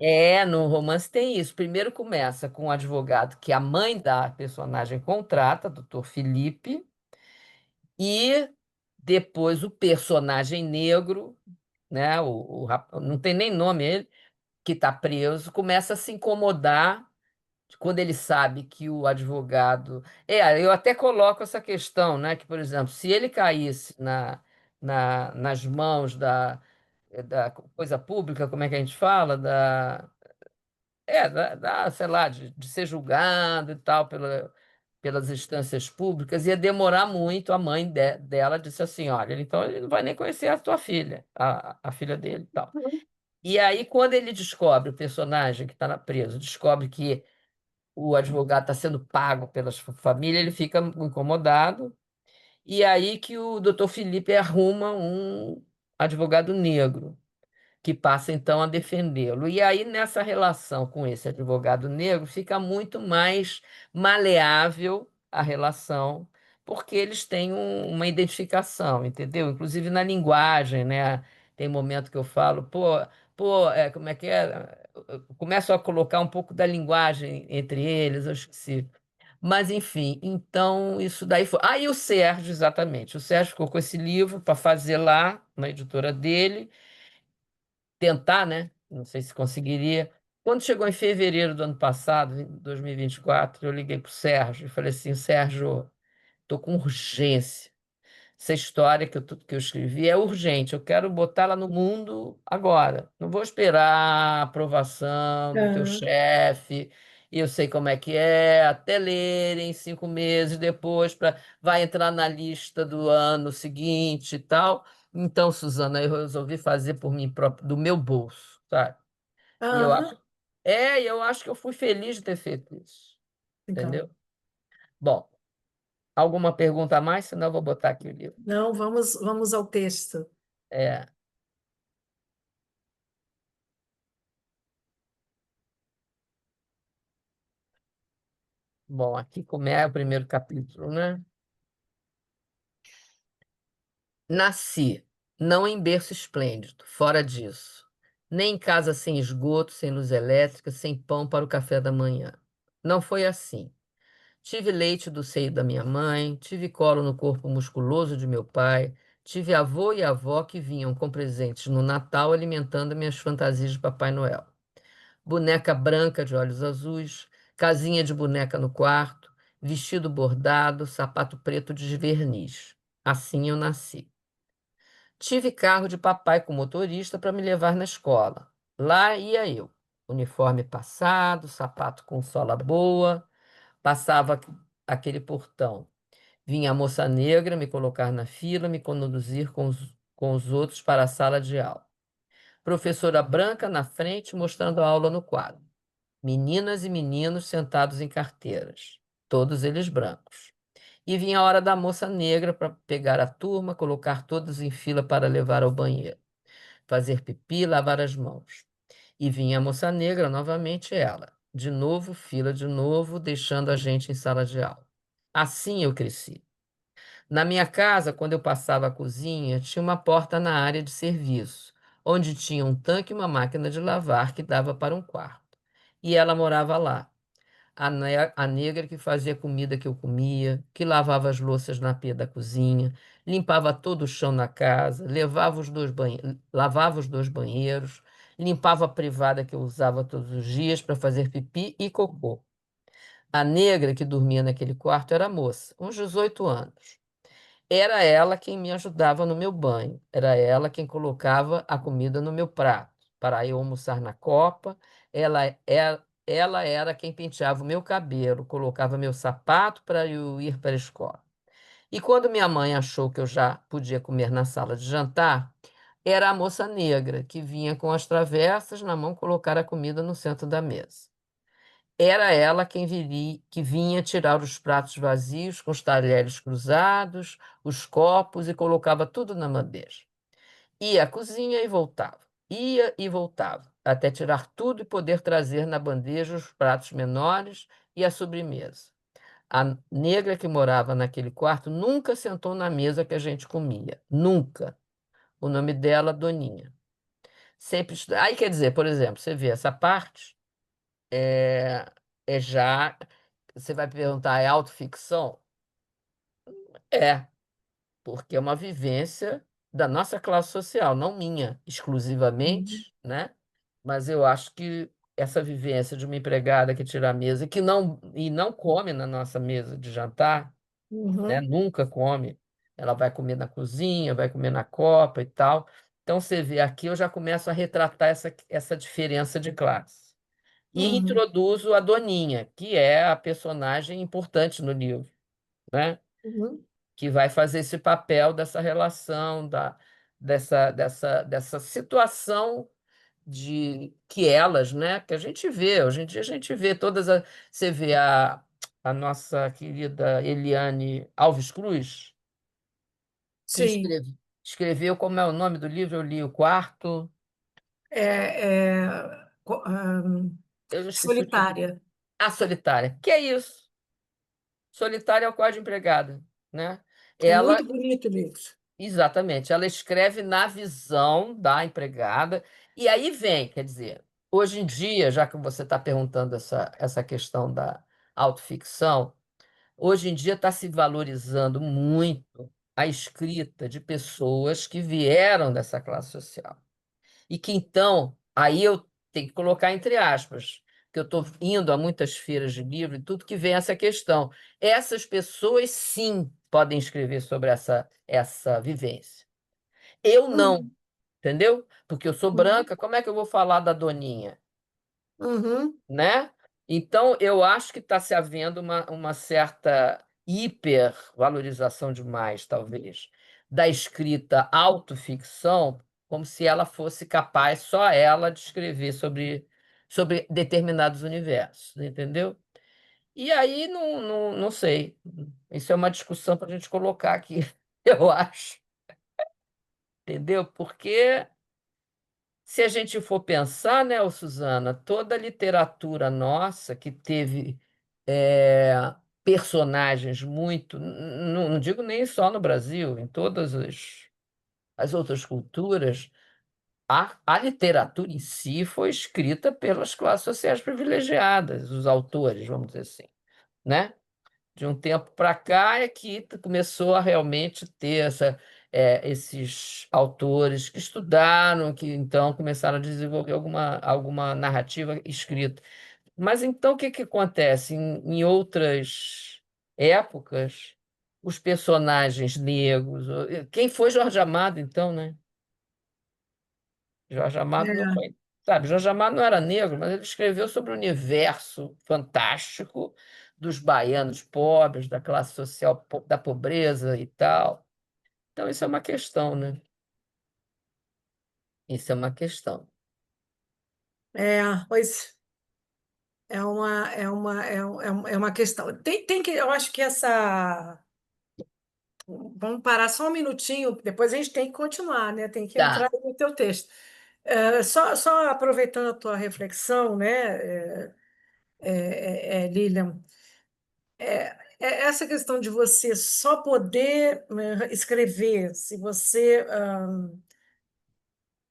no romance tem isso. Primeiro começa com o advogado que a mãe da personagem contrata, doutor Felipe, e depois o personagem negro, né? Não tem nem nome ele, que está preso, começa a se incomodar quando ele sabe que o advogado. Eu até coloco essa questão, né? Que, por exemplo, se ele caísse nas mãos da coisa pública, como é que a gente fala? Sei lá, de ser julgado e tal pelas instâncias públicas, ia demorar muito. A mãe dela disse assim: olha, então ele não vai nem conhecer a tua filha, a filha dele e tal. E aí, quando ele descobre, o personagem que está preso, descobre que o advogado está sendo pago pela família, ele fica incomodado. E aí que o doutor Felipe arruma um advogado negro que passa então a defendê-lo. E aí, nessa relação com esse advogado negro, fica muito mais maleável a relação, porque eles têm uma identificação, entendeu? Inclusive na linguagem, né? Tem momento que eu falo, pô, como é que é? Eu começo a colocar um pouco da linguagem entre eles, eu esqueci. Mas, enfim, então isso daí foi. Aí o Sérgio, exatamente. O Sérgio ficou com esse livro para fazer lá na editora dele tentar, né? Não sei se conseguiria. Quando chegou em fevereiro do ano passado, 2024, eu liguei para o Sérgio e falei assim: Sérgio, estou com urgência. Essa história que eu escrevi é urgente, eu quero botá-la no mundo agora. Não vou esperar a aprovação do teu Aham. chefe, e eu sei como é que é, até lerem 5 meses depois, vai entrar na lista do ano seguinte e tal. Então, Suzana, eu resolvi fazer por mim próprio, do meu bolso, sabe? E eu Aham. acho, eu acho que eu fui feliz de ter feito isso, Legal. entendeu? Bom, alguma pergunta a mais? Senão eu vou botar aqui o livro. Não, vamos ao texto. É. Bom, aqui como é o primeiro capítulo, né? Nasci, não em berço esplêndido, fora disso. Nem em casa sem esgoto, sem luz elétrica, sem pão para o café da manhã. Não foi assim. Tive leite do seio da minha mãe, tive colo no corpo musculoso de meu pai, tive avô e avó que vinham com presentes no Natal alimentando minhas fantasias de Papai Noel. Boneca branca de olhos azuis, casinha de boneca no quarto, vestido bordado, sapato preto de verniz. Assim eu nasci. Tive carro de papai com motorista para me levar na escola. Lá ia eu. Uniforme passado, sapato com sola boa, passava aquele portão. Vinha a moça negra me colocar na fila, me conduzir com os outros para a sala de aula. Professora branca na frente, mostrando a aula no quadro. Meninas e meninos sentados em carteiras, todos eles brancos. E vinha a hora da moça negra para pegar a turma, colocar todos em fila para levar ao banheiro, fazer pipi, lavar as mãos. E vinha a moça negra, novamente ela. De novo, fila de novo, deixando a gente em sala de aula. Assim eu cresci. Na minha casa, quando eu passava a cozinha, tinha uma porta na área de serviço, onde tinha um tanque e uma máquina de lavar que dava para um quarto. E ela morava lá. A negra que fazia a comida que eu comia, que lavava as louças na pia da cozinha, limpava todo o chão na casa, lavava os dois banheiros, limpava a privada que eu usava todos os dias para fazer pipi e cocô. A negra que dormia naquele quarto era a moça, uns 18 anos. Era ela quem me ajudava no meu banho, era ela quem colocava a comida no meu prato, para eu almoçar na copa. Ela era quem penteava o meu cabelo, colocava meu sapato para eu ir para a escola. E quando minha mãe achou que eu já podia comer na sala de jantar, era a moça negra que vinha com as travessas na mão colocar a comida no centro da mesa. Era ela que vinha tirar os pratos vazios com os talheres cruzados, os copos e colocava tudo na bandeja. Ia à cozinha e voltava, ia e voltava, até tirar tudo e poder trazer na bandeja os pratos menores e a sobremesa. A negra que morava naquele quarto nunca sentou na mesa que a gente comia. Nunca. O nome dela, Doninha. Sempre. Aí quer dizer, por exemplo, você vê essa parte. É, é já. Você vai perguntar, é autoficção? É, porque é uma vivência da nossa classe social, não minha Uhum. exclusivamente, né? Mas eu acho que essa vivência de uma empregada que tira a mesa e não come na nossa mesa de jantar, né? Uhum. Nunca come. Ela vai comer na cozinha, vai comer na copa e tal. Então você vê aqui, eu já começo a retratar essa diferença de classe. E Uhum. introduzo a Doninha, que é a personagem importante no livro, né? Uhum. Que vai fazer esse papel dessa relação, dessa situação de que elas, né? Que a gente vê, hoje em dia a gente vê você vê a nossa querida Eliane Alves Cruz, que Sim, escreveu, como é o nome do livro? Eu li o quarto, eu esqueci o título. solitária. A Solitária. Que é isso? Solitária é o quadro de empregada, né? É muito Ela, bonito o livro. exatamente, ela escreve na visão da empregada, e aí vem, quer dizer, hoje em dia, já que você está perguntando essa questão da autoficção, hoje em dia está se valorizando muito a escrita de pessoas que vieram dessa classe social. E que então, aí eu tenho que colocar entre aspas, que eu estou indo a muitas feiras de livro e tudo que vem essa questão. Essas pessoas, sim, podem escrever sobre essa vivência. Eu não, Uhum. entendeu? Porque eu sou Uhum. branca, como é que eu vou falar da Doninha? Uhum. Né? Então, eu acho que está se havendo uma certa hipervalorização demais, talvez, da escrita autoficção, como se ela fosse capaz, só ela, de escrever sobre determinados universos, entendeu? E aí, não sei. Isso é uma discussão para a gente colocar aqui, eu acho, entendeu? Porque se a gente for pensar, né, ô Suzana, toda a literatura nossa que teve é, personagens muito, não digo nem só no Brasil, em todas as outras culturas, a literatura em si foi escrita pelas classes sociais privilegiadas, os autores, vamos dizer assim, né? De um tempo para cá é que começou a realmente ter esses autores que estudaram, que então começaram a desenvolver alguma narrativa escrita. Mas então o que que acontece? Em outras épocas, os personagens negros. Quem foi Jorge Amado, então, né? Jorge Amado não É, foi. Sabe, Jorge Amado não era negro, mas ele escreveu sobre o universo fantástico dos baianos pobres, da classe social da pobreza e tal. Então, isso é uma questão, né? Isso é uma questão. pois é uma questão. Tem que, eu acho que essa. Vamos parar só um minutinho, depois a gente tem que continuar, né? Tem que entrar Tá, no teu texto. Só aproveitando a tua reflexão, né, Lilian, essa questão de você só poder escrever se você,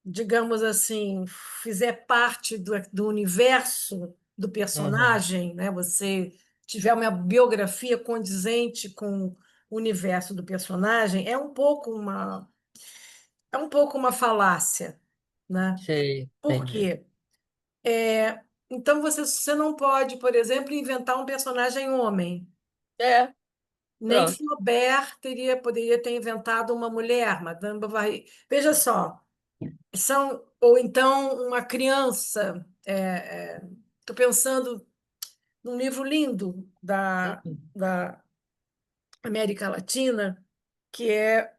digamos assim, fizer parte do universo do Uhum. personagem, né? Você tiver uma biografia condizente com o universo do personagem, é um pouco uma falácia, né? Sei, Por entendi. quê? Então você não pode, por exemplo, inventar um personagem homem. É, Nem pronto. Flaubert poderia ter inventado uma mulher, Madame Bovary. Veja só, ou então uma criança. Estou pensando num livro lindo Uhum. da América Latina, que é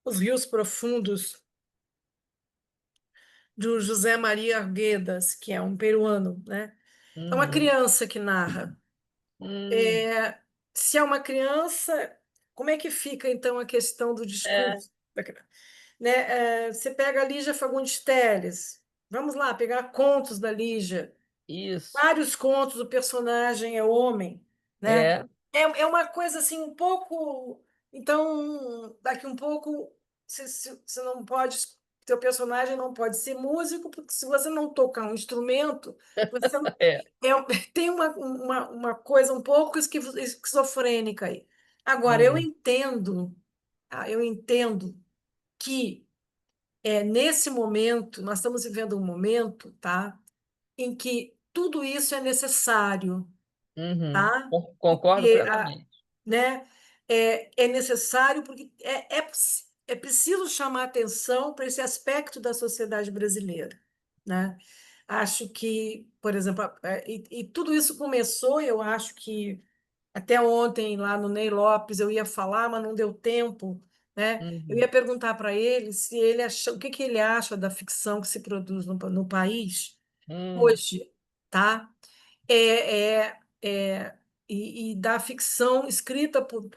Os Rios Profundos, do José Maria Arguedas, que é um peruano, né? É uma Uhum. criança que narra. Hum, É, Se é uma criança, como é que fica então a questão do é, discurso da criança? Né? Você pega a Lígia Fagundes Telles, vamos lá, pegar contos da Lígia. isso. Vários contos, o personagem é homem, né? É, É uma coisa assim um pouco. Então, daqui um pouco, você não pode. Teu personagem não pode ser músico, porque se você não tocar um instrumento, você é. tem uma coisa um pouco esquizofrênica aí. Agora, Uhum. eu entendo que nesse momento, nós estamos vivendo um momento, tá, em que tudo isso é necessário, Uhum. tá? Concordo Porque, plenamente. né, é necessário porque é preciso chamar atenção para esse aspecto da sociedade brasileira, né? Acho que, por exemplo, e tudo isso começou, eu acho que até ontem, lá no Ney Lopes, eu ia falar, mas não deu tempo, né? Eu ia Uhum. perguntar para ele se ele acha, o que que ele acha da ficção que se produz no país Hum, hoje, tá? É, é, e da ficção escrita por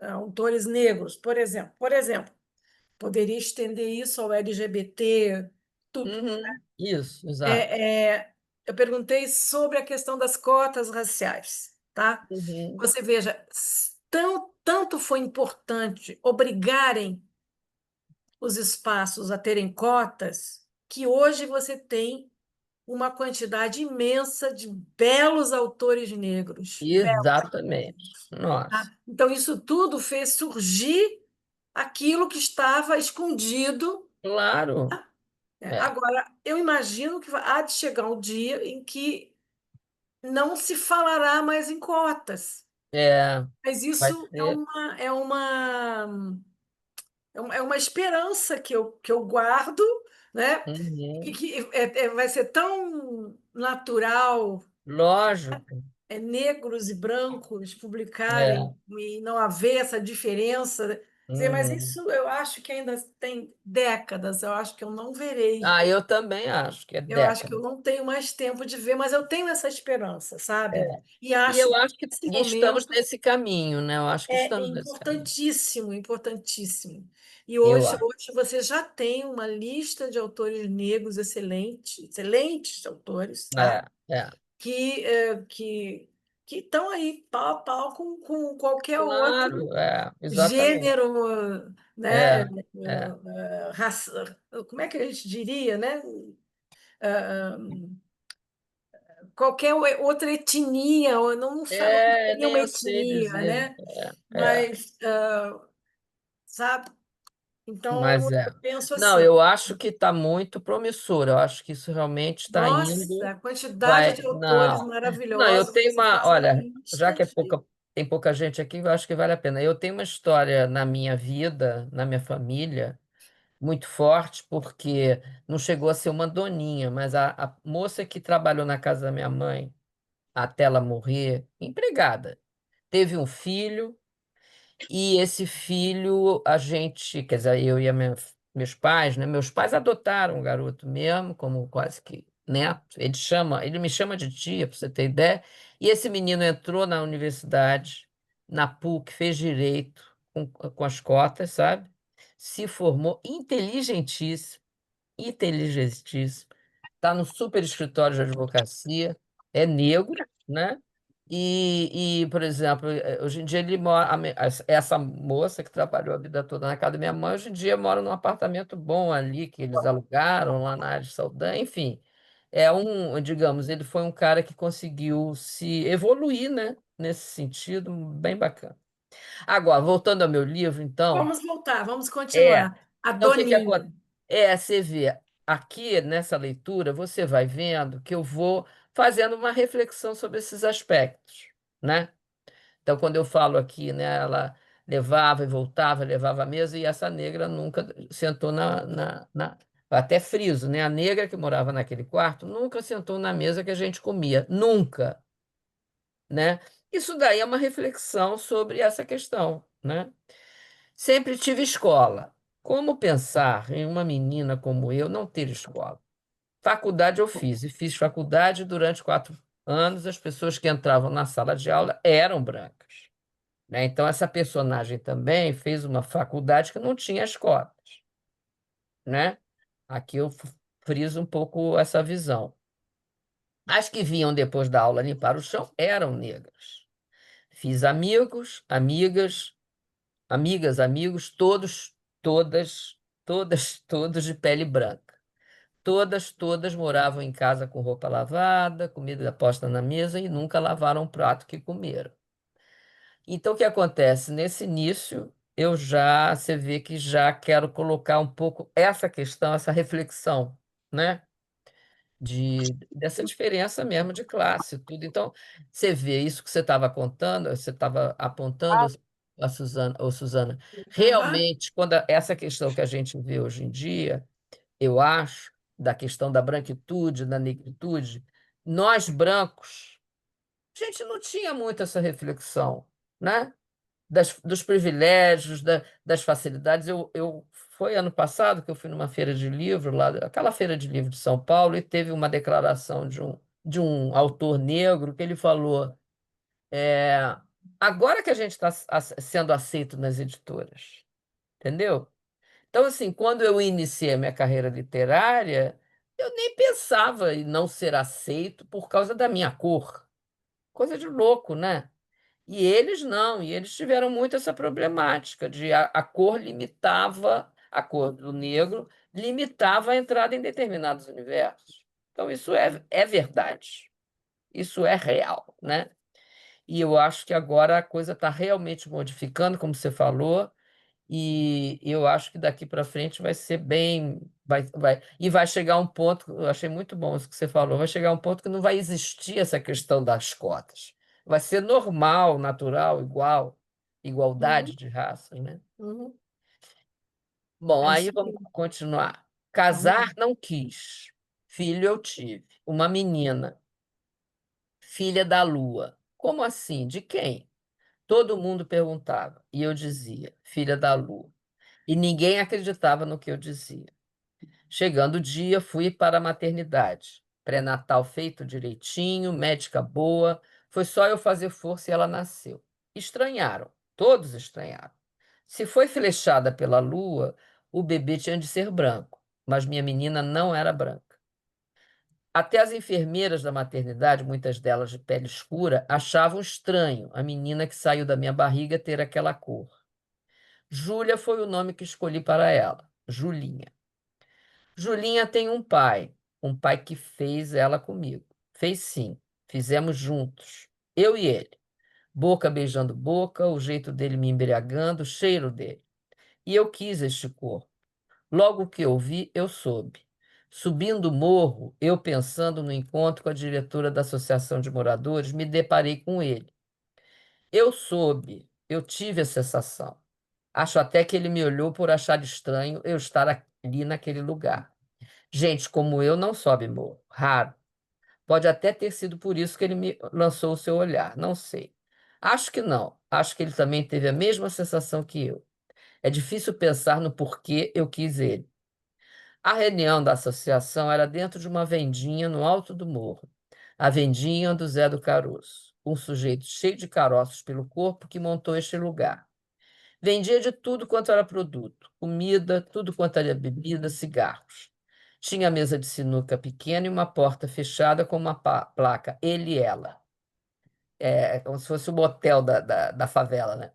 autores negros, por exemplo, poderia estender isso ao LGBT, tudo. uhum. Isso, exato. Eu perguntei sobre a questão das cotas raciais, tá? Uhum. Você veja, tanto foi importante obrigarem os espaços a terem cotas, que hoje você tem uma quantidade imensa de belos autores negros. Exatamente. Nossa, Tá? Então, isso tudo fez surgir aquilo que estava escondido. claro. É, Agora, eu imagino que há de chegar um dia em que não se falará mais em cotas. é, Mas vai isso ser. é uma esperança que eu guardo, né? E Uhum. que vai ser tão natural Lógico. negros e brancos publicarem É. e não haver essa diferença. Mas Uhum. isso eu acho que ainda tem décadas, eu acho que eu não verei. Ah, eu também acho que é Eu acho que década. eu não tenho mais tempo de ver, mas eu tenho essa esperança, sabe? É. E E acho eu que acho que nesse estamos momento nesse caminho, né? Eu acho que é estamos nesse caminho. importantíssimo, importantíssimo. E Eu acho. hoje você já tem uma lista de autores negros excelentes, excelentes autores, tá? É, é. Que estão aí pau a pau com qualquer outro Claro, exatamente. gênero, né? É, é. Como é que a gente diria, né? Ah, Qualquer outra etnia, ou não É, seria nem uma eu sei etnia, dizer. né? É. Mas, sabe? Então, Mas é. eu penso Não, assim, eu acho que está muito promissor. Eu acho que isso realmente está nossa, indo. a quantidade Vai. de autores Não. Não, eu maravilhosos, tenho você uma. faz uma Olha, já lista que de... tem pouca gente aqui, eu acho que vale a pena. Eu tenho uma história na minha vida, na minha família, muito forte, porque não chegou a ser uma doninha, mas a moça que trabalhou na casa da minha mãe até ela morrer, empregada, teve um filho. E esse filho, a gente, quer dizer, eu e meus pais, né? Meus pais adotaram o garoto mesmo, como quase que neto. Ele me chama de tia, para você ter ideia. E esse menino entrou na universidade, na PUC, fez direito com as cotas, sabe? Se formou inteligentíssimo, está no super escritório de advocacia, é negro, né? Por exemplo, hoje em dia ele mora, essa moça que trabalhou a vida toda na casa da minha mãe, hoje em dia mora num apartamento bom ali, que eles alugaram lá na área de Saldanha, enfim. digamos, ele foi um cara que conseguiu se evoluir, né? Nesse sentido, bem bacana. Agora, voltando ao meu livro, então, Vamos voltar, vamos é. continuar. A Então, o que que Doninha. acontece? Você vê, aqui nessa leitura, você vai vendo que eu vou fazendo uma reflexão sobre esses aspectos, né? Então, quando eu falo aqui, né, ela levava e voltava, levava a mesa, e essa negra nunca sentou até friso, né? A negra que morava naquele quarto nunca sentou na mesa que a gente comia, nunca, né? Isso daí é uma reflexão sobre essa questão, né? Sempre tive escola. Como pensar em uma menina como eu não ter escola? Faculdade eu fiz, e fiz faculdade durante 4 anos. As pessoas que entravam na sala de aula eram brancas, né? Então, essa personagem também fez uma faculdade que não tinha escolas, né? Aqui eu friso um pouco essa visão. As que vinham depois da aula limpar o chão eram negras. Fiz amigos, amigas, amigos, todos de pele branca. Todas moravam em casa com roupa lavada, comida posta na mesa e nunca lavaram um prato que comeram. Então, o que acontece? Nesse início, você vê que já quero colocar um pouco essa questão, essa reflexão, né? Dessa diferença mesmo de classe, tudo. Então, você vê isso que você estava contando, você estava apontando a Suzana, ou Suzana, Aham. realmente, essa questão que a gente vê hoje em dia, eu acho, da questão da branquitude, da negritude, nós brancos, a gente não tinha muito essa reflexão, né? Dos privilégios, das facilidades. Foi ano passado que eu fui numa feira de livro, lá, aquela feira de livro de São Paulo, e teve uma declaração de um autor negro que ele falou: é, agora que a gente está sendo aceito nas editoras, entendeu? Então, assim, quando eu iniciei a minha carreira literária, eu nem pensava em não ser aceito por causa da minha cor. Coisa de louco, né? E eles não, e eles tiveram muito essa problemática de a cor limitava, a cor do negro limitava a entrada em determinados universos. Então, isso é verdade, isso é real, né? E eu acho que agora a coisa está realmente modificando, como você falou, e eu acho que daqui para frente vai ser bem. E vai chegar um ponto, eu achei muito bom isso que você falou, vai chegar um ponto que não vai existir essa questão das cotas. Vai ser normal, natural, igualdade Uhum. de raças, né? Uhum. Bom, É aí isso vamos aí. continuar. Vamos Casar lá. não quis. Filho eu tive. Uma menina, filha da lua. Como assim? De quem? Todo mundo perguntava. E eu dizia, filha da lua. E ninguém acreditava no que eu dizia. Chegando o dia, fui para a maternidade. Pré-natal feito direitinho, médica boa. Foi só eu fazer força e ela nasceu. Estranharam, todos estranharam. Se foi flechada pela lua, o bebê tinha de ser branco, mas minha menina não era branca. Até as enfermeiras da maternidade, muitas delas de pele escura, achavam estranho a menina que saiu da minha barriga ter aquela cor. Júlia foi o nome que escolhi para ela, Julinha. Julinha tem um pai que fez ela comigo. Fez sim, fizemos juntos, eu e ele. Boca beijando boca, o jeito dele me embriagando, o cheiro dele. E eu quis este corpo. Logo que eu vi, eu soube. Subindo o morro, eu pensando no encontro com a diretora da Associação de Moradores, me deparei com ele. Eu soube, eu tive a sensação. Acho até que ele me olhou por achar estranho eu estar ali naquele lugar. Gente como eu não sobe morro, raro. Pode até ter sido por isso que ele me lançou o seu olhar, não sei. Acho que não. Acho que ele também teve a mesma sensação que eu. É difícil pensar no porquê eu quis ele. A reunião da associação era dentro de uma vendinha no alto do morro. A vendinha do Zé do Caroço, um sujeito cheio de caroços pelo corpo que montou este lugar. Vendia de tudo quanto era produto, comida, tudo quanto era bebida, cigarros. Tinha mesa de sinuca pequena e uma porta fechada com uma placa, ele e ela. É como se fosse o motel da favela, né?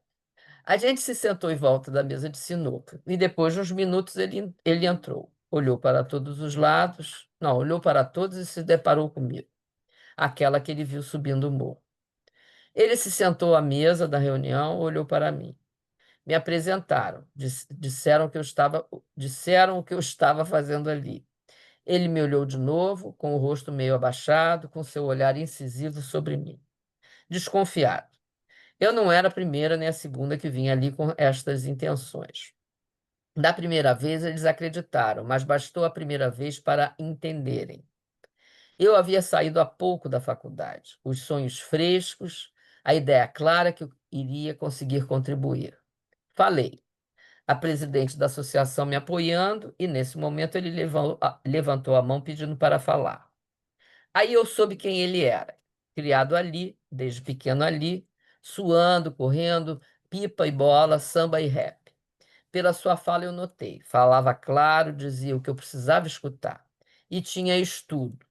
A gente se sentou em volta da mesa de sinuca e depois de uns minutos ele entrou. Olhou para todos os lados, Não, olhou para todos e se deparou comigo, aquela que ele viu subindo o morro. Ele se sentou à mesa da reunião, olhou para mim. Me apresentaram, disseram o que eu estava fazendo ali. Ele me olhou de novo, com o rosto meio abaixado, com seu olhar incisivo sobre mim. Desconfiado. Eu não era a primeira nem a segunda que vinha ali com estas intenções. Da primeira vez, eles acreditaram, mas bastou a primeira vez para entenderem. Eu havia saído há pouco da faculdade, os sonhos frescos, a ideia clara que eu iria conseguir contribuir. Falei, a presidente da associação me apoiando, e nesse momento ele levantou a mão pedindo para falar. Aí eu soube quem ele era, criado ali, desde pequeno ali, suando, correndo, pipa e bola, samba e rap. Pela sua fala eu notei, falava claro, dizia o que eu precisava escutar. E tinha estudo.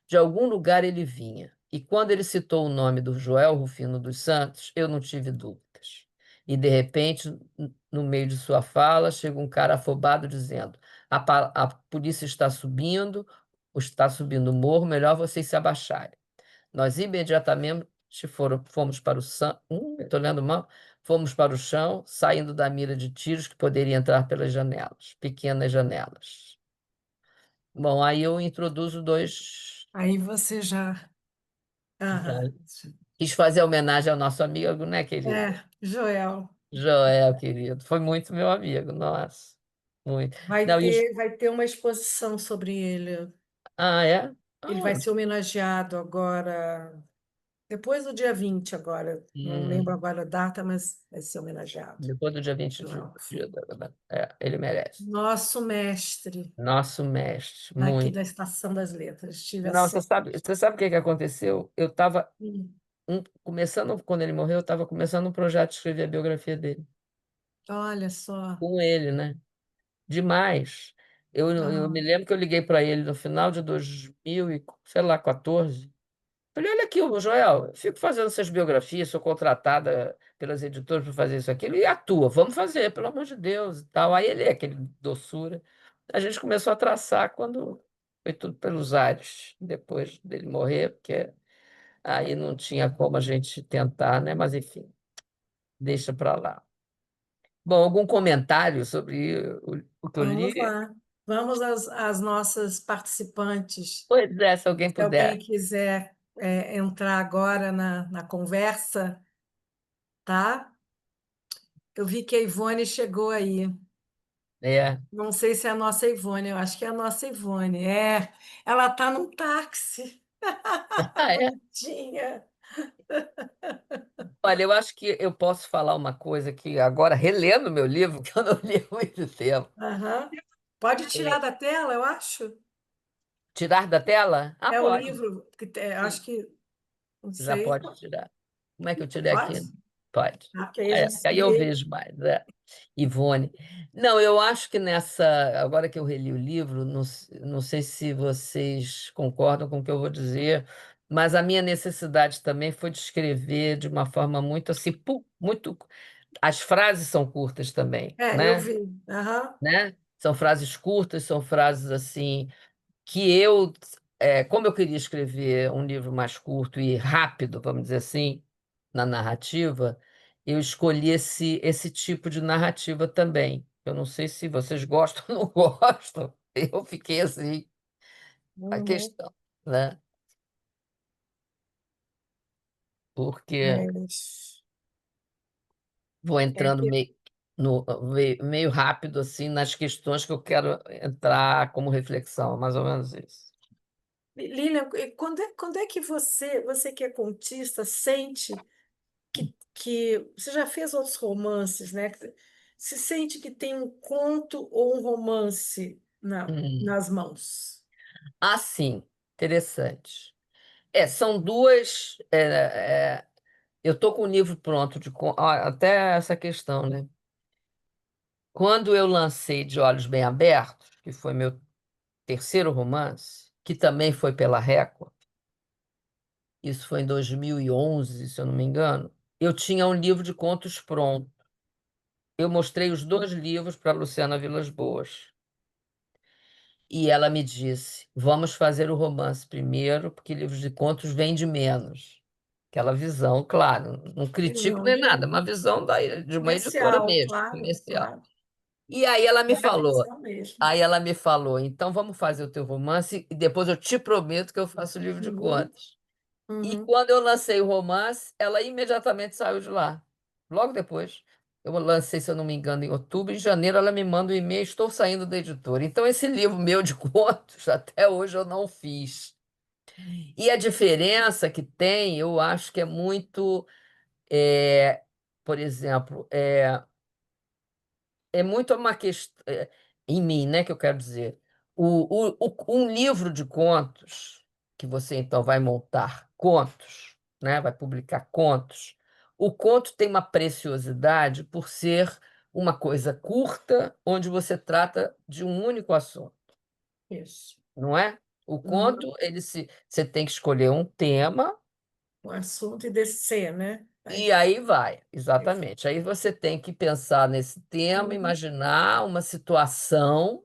De algum lugar ele vinha, e quando ele citou o nome do Joel Rufino dos Santos, eu não tive dúvidas. E de repente, no meio de sua fala, chega um cara afobado dizendo: a polícia está subindo o morro, melhor vocês se abaixarem. Nós imediatamente fomos para o estou lendo mal, fomos para o chão, saindo da mira de tiros que poderia entrar pelas janelas, pequenas janelas. Bom, aí eu introduzo dois. Aí você já. Já Aham. quis fazer homenagem ao nosso amigo, né, querido? É, Joel. Joel, querido. Foi muito meu amigo, nossa. Muito. Não, Vai ter uma exposição sobre ele. Ah, é? Ele vai Aonde? ser homenageado agora, depois do dia 20 agora. Não lembro Hum, agora a data, mas vai ser homenageado. depois do dia 20 ele merece. Nosso mestre Nosso mestre, aqui muito. da Estação das Letras. Estive a Não, você sabe o que que aconteceu? Eu estava Hum. começando, quando ele morreu, eu estava começando um projeto de escrever a biografia dele, Olha só. com ele, né? Demais. Eu Ah, me lembro que eu liguei para ele no final de 2000 e, sei lá, 14. Falei, olha aqui, ô Joel, eu fico fazendo essas biografias, sou contratada pelas editoras para fazer isso, aquilo, e atua, vamos fazer, pelo amor de Deus, e tal. Aí ele é aquele doçura. A gente começou a traçar quando foi tudo pelos ares, depois dele morrer, porque aí não tinha como a gente tentar, né? Mas enfim, deixa para lá. Bom, algum comentário sobre o que eu vamos li? lá. Vamos às nossas participantes. Pois é, se alguém Se alguém puder. quiser entrar agora na conversa, tá? Eu vi que a Ivone chegou aí. É. Não sei se é a nossa Ivone, eu acho que é a nossa Ivone. É, ela está num táxi. Ah, é? Bonitinha. Olha, eu acho que eu posso falar uma coisa que agora, relendo meu livro, que eu não li há muito tempo. Aham. Pode tirar É, da tela, eu acho. tirar da tela? Ah, É o pode. livro acho Sim, que, não já sei. pode tirar. Como é que eu tirei Pode? aqui? Pode. Ah, porque aí a gente Aí eu lê. vejo mais, né? Ivone. Não, eu acho que nessa. Agora que eu reli o livro, não sei se vocês concordam com o que eu vou dizer, mas a minha necessidade também foi de escrever de uma forma muito assim, muito. As frases são curtas também, É, eu né? vi. Aham. Né? São frases curtas, são frases assim que como eu queria escrever um livro mais curto e rápido, vamos dizer assim, na narrativa, eu escolhi esse tipo de narrativa também. Eu não sei se vocês gostam ou não gostam. Eu fiquei assim, a Uhum. questão, né? Porque Mas vou é entrando que, meio rápido assim nas questões que eu quero entrar como reflexão, mais ou menos isso. Lilian, e quando é que você que é contista, sente que você já fez outros romances, né? Se sente que tem um conto ou um romance Hum. nas mãos? Ah, sim, interessante. São duas. Eu estou com o livro pronto até essa questão, né? Quando eu lancei De Olhos Bem Abertos, que foi meu terceiro romance, que também foi pela Record, isso foi em 2011, se eu não me engano, eu tinha um livro de contos pronto. Eu mostrei os dois livros para Luciana Vilas Boas. E ela me disse: vamos fazer o romance primeiro, porque livros de contos vende menos. Aquela visão, claro, não critico Visão nem de nada, uma visão de uma editora comercial, mesmo, claro, comercial. claro. E aí ela me É a falou, visão mesmo. aí ela me falou, então vamos fazer o teu romance e depois eu te prometo que eu faço o livro de Uhum, contos. E uhum. quando eu lancei o romance, ela imediatamente saiu de lá. Logo depois, eu lancei, se eu não me engano, em outubro, em janeiro ela me manda um e-mail, estou saindo da editora. Então esse livro meu de contos, até hoje eu não fiz. E a diferença que tem, eu acho que é muito, é, por exemplo, é muito uma questão, em mim, né, que eu quero dizer. Um livro de contos, que você então vai montar contos, né, vai publicar contos, o conto tem uma preciosidade por ser uma coisa curta, onde você trata de um único assunto, Isso. não é? O Uhum. conto, você tem que escolher um tema. O assunto e descer, né? E aí vai, Isso. exatamente. Aí você tem que pensar nesse tema, Uhum. imaginar uma situação Isso.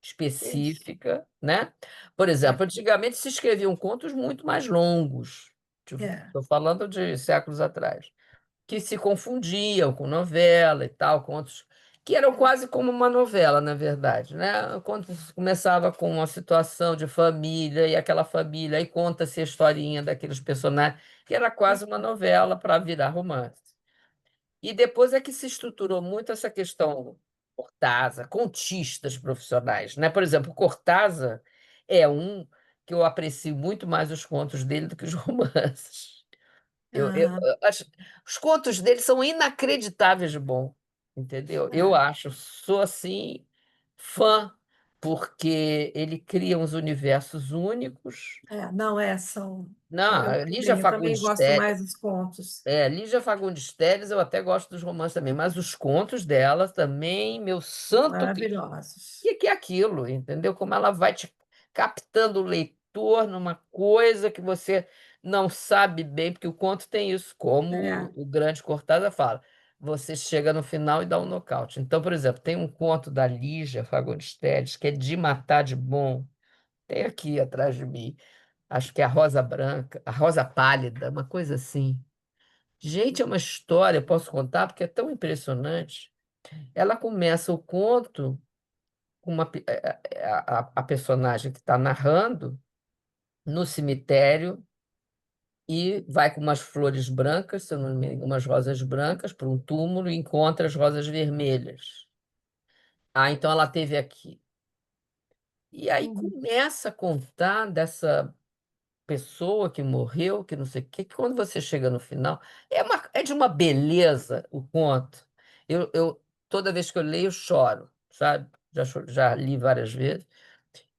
específica, né? Por É. exemplo, antigamente se escreviam contos muito mais longos. É. Estou falando de séculos atrás, que se confundiam com novela e tal, contos que eram quase como uma novela, na verdade, né? Quando começava com uma situação de família e aquela família, aí conta-se a historinha daqueles personagens, que era quase uma novela para virar romance. E depois é que se estruturou muito essa questão Cortázar, contistas profissionais, né? Por exemplo, Cortázar é um que eu aprecio muito mais os contos dele do que os romances. Ah, Os contos dele são inacreditáveis de bom, entendeu? Eu é. acho, sou assim, fã, porque ele cria uns universos únicos. É, não é, são. Não, Eu também gosto mais dos contos. Lígia Fagundes Telles, eu até gosto dos romances também, mas os contos dela também, meu santo Cristo, Maravilhosos. o que é aquilo, entendeu? Como ela vai te captando o leitor numa coisa que você não sabe bem, porque o conto tem isso, como É. o grande Cortázar fala. Você chega no final e dá um nocaute. Então, por exemplo, tem um conto da Lígia Fagundes Telles, que é de matar de bom. Tem aqui atrás de mim. Acho que é a Rosa Branca, a Rosa Pálida, uma coisa assim. Gente, é uma história, eu posso contar, porque é tão impressionante. Ela começa o conto com a personagem que está narrando no cemitério e vai com umas flores brancas, se eu não me engano, umas rosas brancas, para um túmulo e encontra as rosas vermelhas. Ah, então ela teve aqui. E aí Uhum. começa a contar dessa pessoa que morreu, que não sei o quê, que quando você chega no final, é de uma beleza o conto. Toda vez que eu leio, eu choro, sabe? Já li várias vezes,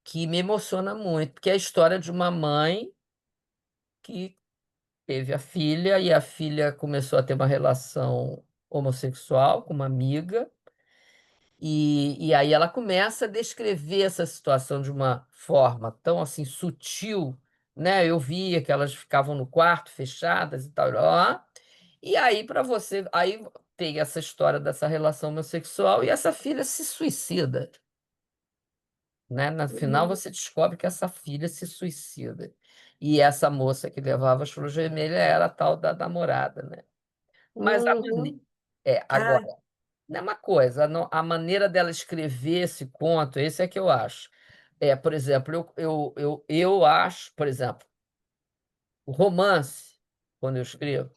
que me emociona muito, porque é a história de uma mãe que teve a filha, e a filha começou a ter uma relação homossexual com uma amiga, e aí ela começa a descrever essa situação de uma forma tão assim sutil, né? Eu via que elas ficavam no quarto fechadas e tal, ó. E aí para você, aí tem essa história dessa relação homossexual e essa filha se suicida, né? No final Uhum. você descobre que essa filha se suicida. E essa moça que levava as flores vermelhas era a tal da namorada, né? Mas Uhum. agora Ah, não é uma coisa, a maneira dela escrever esse conto, esse é que eu acho. Por exemplo, eu acho, por exemplo, o romance, quando eu escrevo,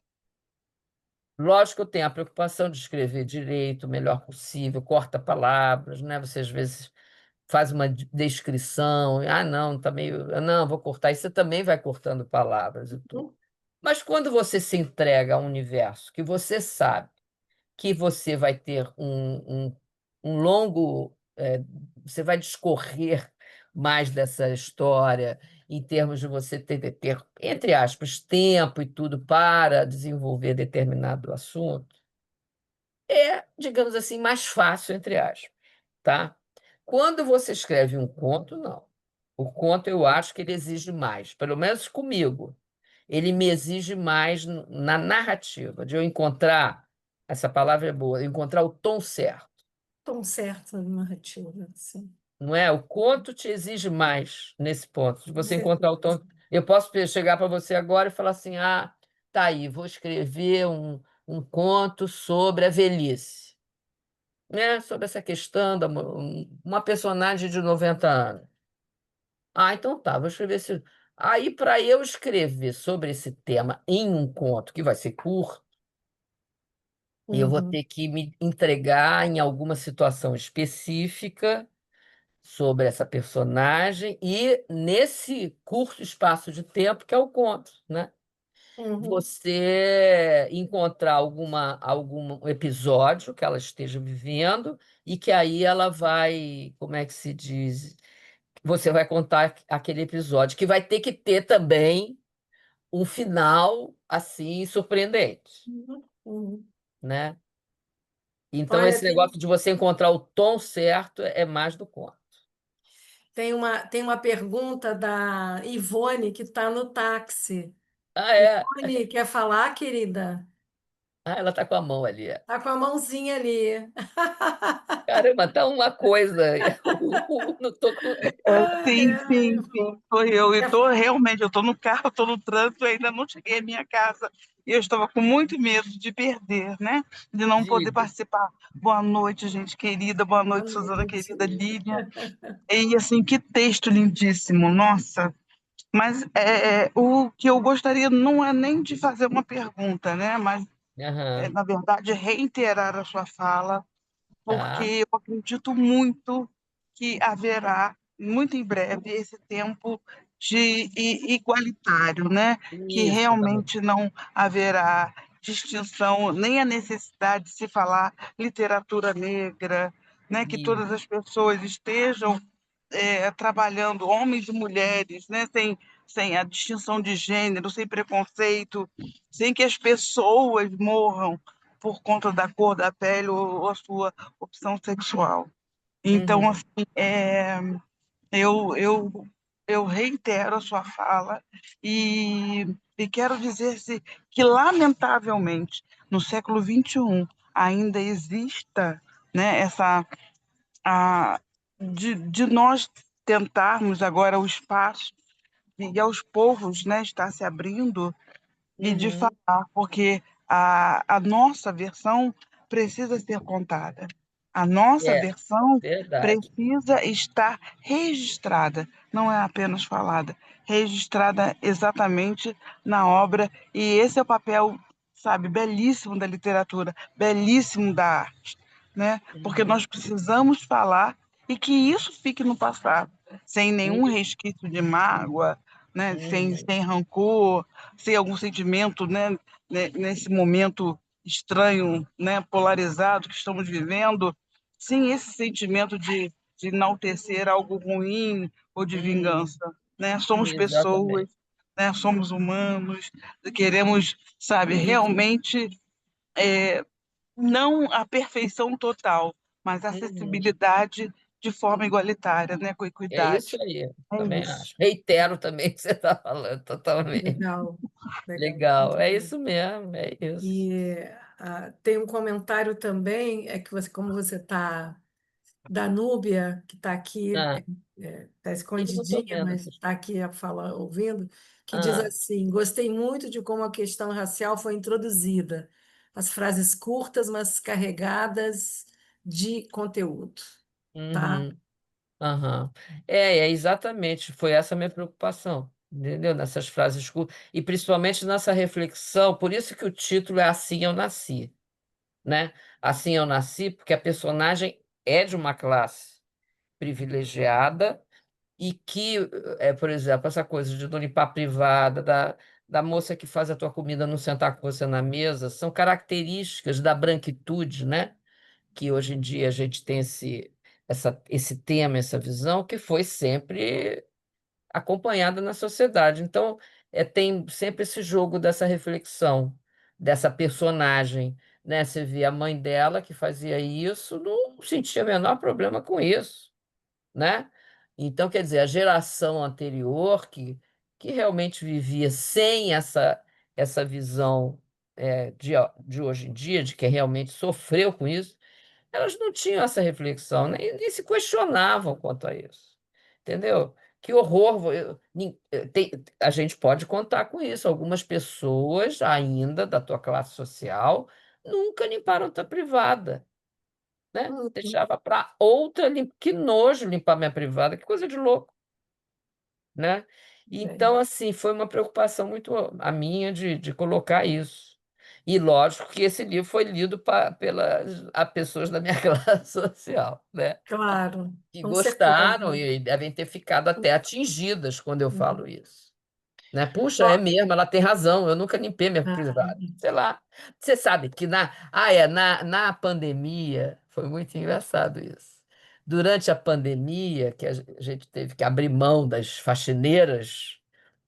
lógico que eu tenho a preocupação de escrever direito, o melhor possível, corta palavras, né? Você às vezes faz uma descrição, não, tá meio, não, vou cortar, e você também vai cortando palavras e tudo. uhum. Mas quando você se entrega a um universo que você sabe que você vai ter um longo. Você vai discorrer mais dessa história em termos de você ter, entre aspas, tempo e tudo para desenvolver determinado assunto, digamos assim, mais fácil, entre aspas, tá? Quando você escreve um conto, não. O conto eu acho que ele exige mais, pelo menos comigo. Ele me exige mais na narrativa, de eu encontrar, essa palavra é boa, encontrar o tom certo. Tom certo na narrativa, sim. não é? O conto te exige mais nesse ponto, de Com você encontrar o certeza. tom. Eu posso chegar para você agora e falar assim: ah, tá aí, vou escrever um conto sobre a velhice, né? Sobre essa questão da uma personagem de 90 anos. Ah, então tá, vou escrever esse. Aí, para eu escrever sobre esse tema em um conto que vai ser curto, eu vou Uhum, ter que me entregar em alguma situação específica sobre essa personagem e nesse curto espaço de tempo que é o conto, né? uhum, Você encontrar algum episódio que ela esteja vivendo e que aí ela vai, como é que se diz? Você vai contar aquele episódio que vai ter que ter também um final assim surpreendente, uhum, uhum. né? Então Olha, esse negócio de você encontrar o tom certo é mais do conto. tem uma pergunta da Ivone que está no táxi. Ah, é. Ivone, quer falar, querida? Ah, ela tá com a mão ali. Tá com a mãozinha ali. Caramba, tá uma coisa. Eu não tô com... Ai, Sim, ai. sim, sim. Foi eu. E Quer- tô realmente, eu tô no carro, tô no trânsito, ainda não cheguei à minha casa. E eu estava com muito medo de perder, né? De não poder Diga. participar. Boa noite, gente querida. Boa Boa noite, Suzana, noite. querida Lívia. E assim, que texto lindíssimo, nossa. Mas o que eu gostaria não é nem de fazer uma pergunta, né? Mas, Aham. na verdade, reiterar a sua fala, Tá. porque eu acredito muito que haverá, muito em breve, esse tempo de igualitário, né? Que Isso, exatamente. realmente não haverá distinção, nem a necessidade de se falar literatura negra, né? Que Isso. todas as pessoas estejam trabalhando, homens e mulheres, né? Sem a distinção de gênero, sem preconceito, sem que as pessoas morram por conta da cor da pele ou a sua opção sexual. Então, Uhum. assim, eu, eu, eu reitero a sua fala e quero dizer que, lamentavelmente, no século XXI, ainda exista, né, a, de nós tentarmos agora o espaço e aos poucos, né, está se abrindo e de Uhum, falar, porque a nossa versão precisa ser contada. A nossa É, versão verdade. precisa estar registrada, não é apenas falada, registrada exatamente na obra, e esse é o papel, sabe, belíssimo da literatura, belíssimo da arte, né? Porque Uhum. nós precisamos falar e que isso fique no passado, sem nenhum Uhum. resquício de mágoa, né? Uhum. Sem rancor, sem algum sentimento, né? Nesse momento estranho, né? Polarizado que estamos vivendo, sem esse sentimento de enaltecer algo ruim ou de Uhum. vingança, né? Somos pessoas, Exatamente. né? Somos humanos, queremos, sabe, realmente não a perfeição total, mas a Uhum. acessibilidade de forma igualitária, né? Com É isso equidade. aí, É também isso. acho. Reitero também o que você está falando, totalmente. legal, legal, Legal, muito é bom. isso mesmo, é isso. E tem um comentário também, é que você, como você está da Núbia, que está aqui, Ah, está eu não estou escondidinha, vendo mas aqui. está aqui a fala, ouvindo, que diz Ah, assim: gostei muito de como a questão racial foi introduzida. As frases curtas, mas carregadas de conteúdo, tá? uhum, aham. É exatamente, foi essa a minha preocupação, entendeu? Nessas frases curtas, e principalmente nessa reflexão, por isso que o título é Assim Eu Nasci, né? Assim Eu Nasci, porque a personagem é de uma classe privilegiada e que, por exemplo, essa coisa de não limpar a privada, da moça que faz a tua comida não sentar com você na mesa, são características da branquitude, né? Que hoje em dia a gente tem esse tema, essa visão, que foi sempre acompanhada na sociedade. Então, tem sempre esse jogo dessa reflexão, dessa personagem, né? Você vê a mãe dela que fazia isso, não sentia o menor problema com isso, né? Então, quer dizer, a geração anterior que realmente vivia sem essa visão de hoje em dia, de quem realmente sofreu com isso, elas não tinham essa reflexão, nem se questionavam quanto a isso. Entendeu? Que horror! A gente pode contar com isso. Algumas pessoas, ainda da tua classe social, nunca limparam tua privada, né? Uhum. Deixava para outra. Que nojo limpar minha privada, que coisa de louco, né? É. Então, assim, foi uma preocupação muito a minha de colocar isso. E lógico que esse livro foi lido pelas a pessoas da minha classe social, né? Claro, Que com certeza. gostaram e devem ter ficado até atingidas quando eu Uhum. falo isso. Né? Puxa, Ó, é mesmo, ela tem razão, eu nunca limpei minha ah, privada. Sei lá. Você sabe que na pandemia, foi muito engraçado isso. Durante a pandemia, que a gente teve que abrir mão das faxineiras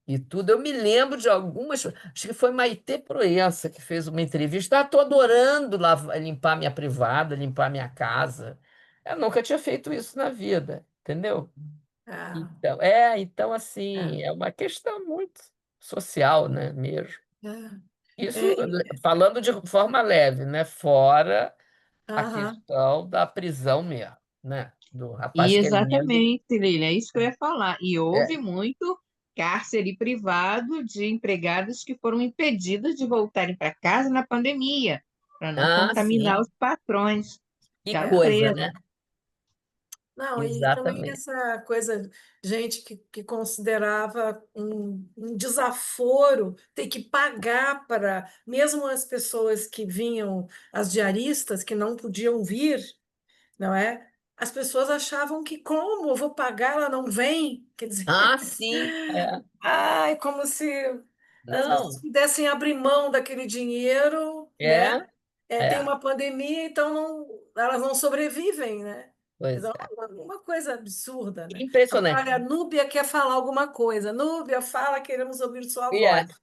e tudo, eu me lembro de algumas. Acho que foi Maitê Proença que fez uma entrevista. Ah, estou adorando limpar minha privada, limpar minha casa. Eu nunca tinha feito isso na vida, entendeu? ah, Então, ah, assim, é uma questão muito social, né, mesmo. ah, Isso é, falando de forma leve, né, fora a aham, questão da prisão mesmo, né, do rapaz E que é negro. exatamente, Lília, é isso que eu ia falar. E houve É. muito cárcere privado de empregadas que foram impedidas de voltarem para casa na pandemia, para não Ah, contaminar sim, os patrões. que Ficaram é. coisa, presas. né? Não, e também Exatamente. essa coisa, gente que considerava um desaforo ter que pagar para, mesmo as pessoas que vinham, as diaristas que não podiam vir, não é? As pessoas achavam que como eu vou pagar, ela não vem. Quer dizer, Ah, sim, ai, como se as pessoas não, pudessem abrir mão daquele dinheiro, né? é, Tem é, uma pandemia, então elas não sobrevivem, né? pois Então, é. é uma coisa absurda, né? Impressionante. Agora, a Núbia quer falar alguma coisa. Núbia, fala, queremos ouvir sua E é, voz.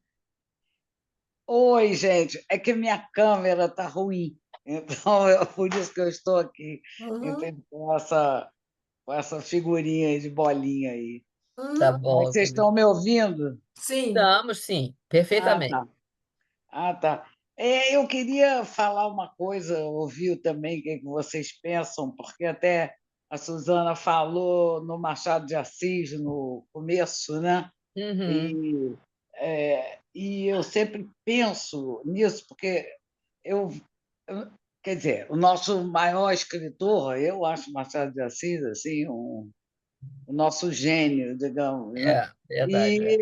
Oi, gente, é que minha câmera tá ruim, então por isso que eu estou aqui, Uhum, entende? Com essa figurinha aí de bolinha aí. tá uhum, Mas bom, vocês querido. estão me ouvindo? sim. Estamos, sim, Ah, perfeitamente. tá. Ah, tá. Eu queria falar uma coisa, ouvir também o que vocês pensam, porque até a Suzana falou no Machado de Assis no começo, né? Uhum, E eu sempre penso nisso, porque eu, quer dizer, o nosso maior escritor, eu acho Machado de Assis assim, o nosso gênio, digamos, né? verdade, é.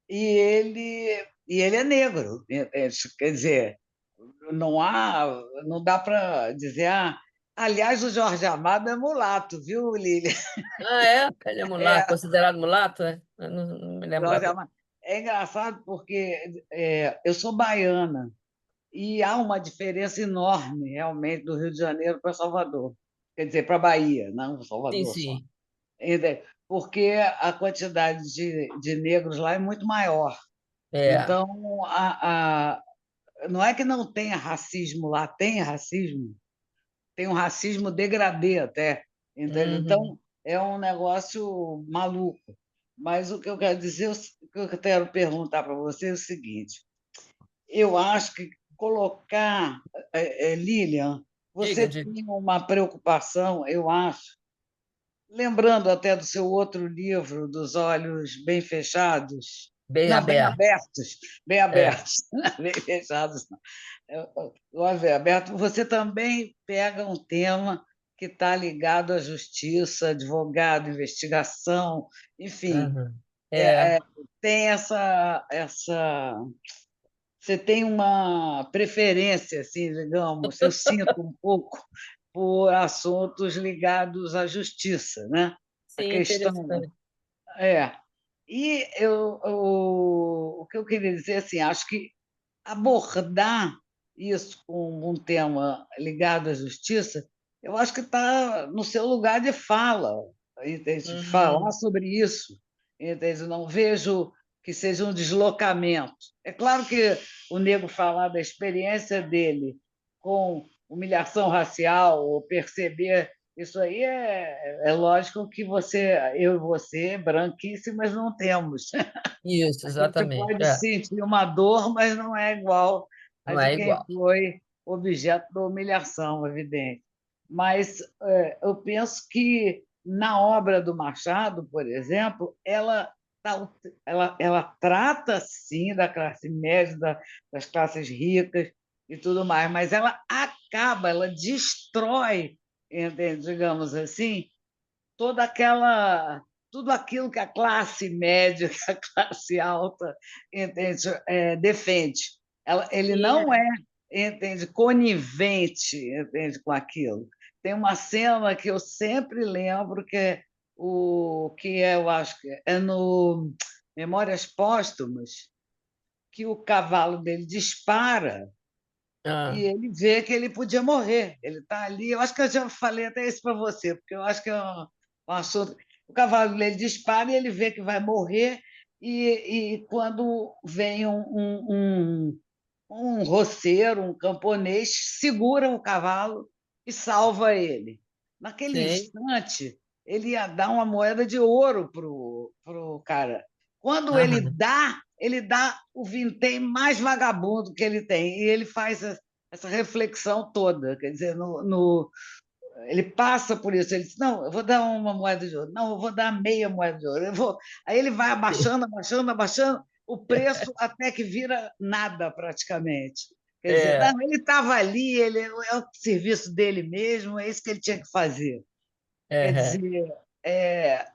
E, e ele é negro, quer dizer, não dá para dizer, aliás, o Jorge Amado é mulato, viu, Lília? Ah, é? Ele é mulato, considerado mulato, é? Eu não me Jorge lembrava. Amado. É engraçado porque eu sou baiana e há uma diferença enorme, realmente, do Rio de Janeiro para Salvador. Quer dizer, para a Bahia, não Sim, Salvador só. sim. Porque a quantidade de negros lá é muito maior. É. Então, não é que não tenha racismo lá, tem racismo, tem um racismo degradê até. Entende? Uhum. Então, é um negócio maluco. Mas o que eu quero dizer, o que eu quero perguntar para você é o seguinte: eu acho que colocar, Lilian, Diga, você diga. tinha uma preocupação, eu acho, lembrando até do seu outro livro, Dos Olhos Bem Fechados, Bem não, bem aberto. abertos, bem É. abertos, bem fechados, não. Olhos bem aberto, você também pega um tema que está ligado à justiça, advogado, investigação, enfim, Uhum. É. é, tem você tem uma preferência, assim, digamos, eu sinto um pouco por assuntos ligados à justiça, né? A Sim, questão interessante. é. E o que eu queria dizer, assim, acho que abordar isso com um tema ligado à justiça, eu acho que está no seu lugar de fala, entende? Falar Uhum. sobre isso, entende? Não vejo que seja um deslocamento. É claro que o nego falar da experiência dele com humilhação racial, ou perceber isso aí é lógico que eu e você, branquíssimas, não temos. Isso, A gente exatamente. pode É. sentir uma dor, mas não é igual a Não de é quem igual. foi objeto da humilhação, evidente. mas eu penso que na obra do Machado, por exemplo, ela trata sim da classe média, das classes ricas e tudo mais, mas ela destrói, entende, digamos assim, toda aquela tudo aquilo que a classe média, que a classe alta, entende, defende. Ele não É, é, entende, conivente, entende, com aquilo. Tem uma cena que eu sempre lembro eu acho que é no Memórias Póstumas, que o cavalo dele dispara e Ah, ele vê que ele podia morrer. Ele está ali. Eu acho que eu já falei até isso para você, porque eu acho que é um assunto. O cavalo dele dispara e ele vê que vai morrer, e quando vem um roceiro, um camponês, segura o cavalo e salva ele. Naquele sim. instante, ele ia dar uma moeda de ouro pro cara. Quando Aham. ele dá o vintém mais vagabundo que ele tem, e ele faz essa reflexão toda. Quer dizer, ele passa por isso, ele diz, não, eu vou dar uma moeda de ouro, não, eu vou dar meia moeda de ouro. Aí ele vai abaixando, abaixando, abaixando o preço até que vira nada praticamente. Quer dizer, É, não, ele estava ali, é o serviço dele mesmo, é isso que ele tinha que fazer. Quer é, dizer, é,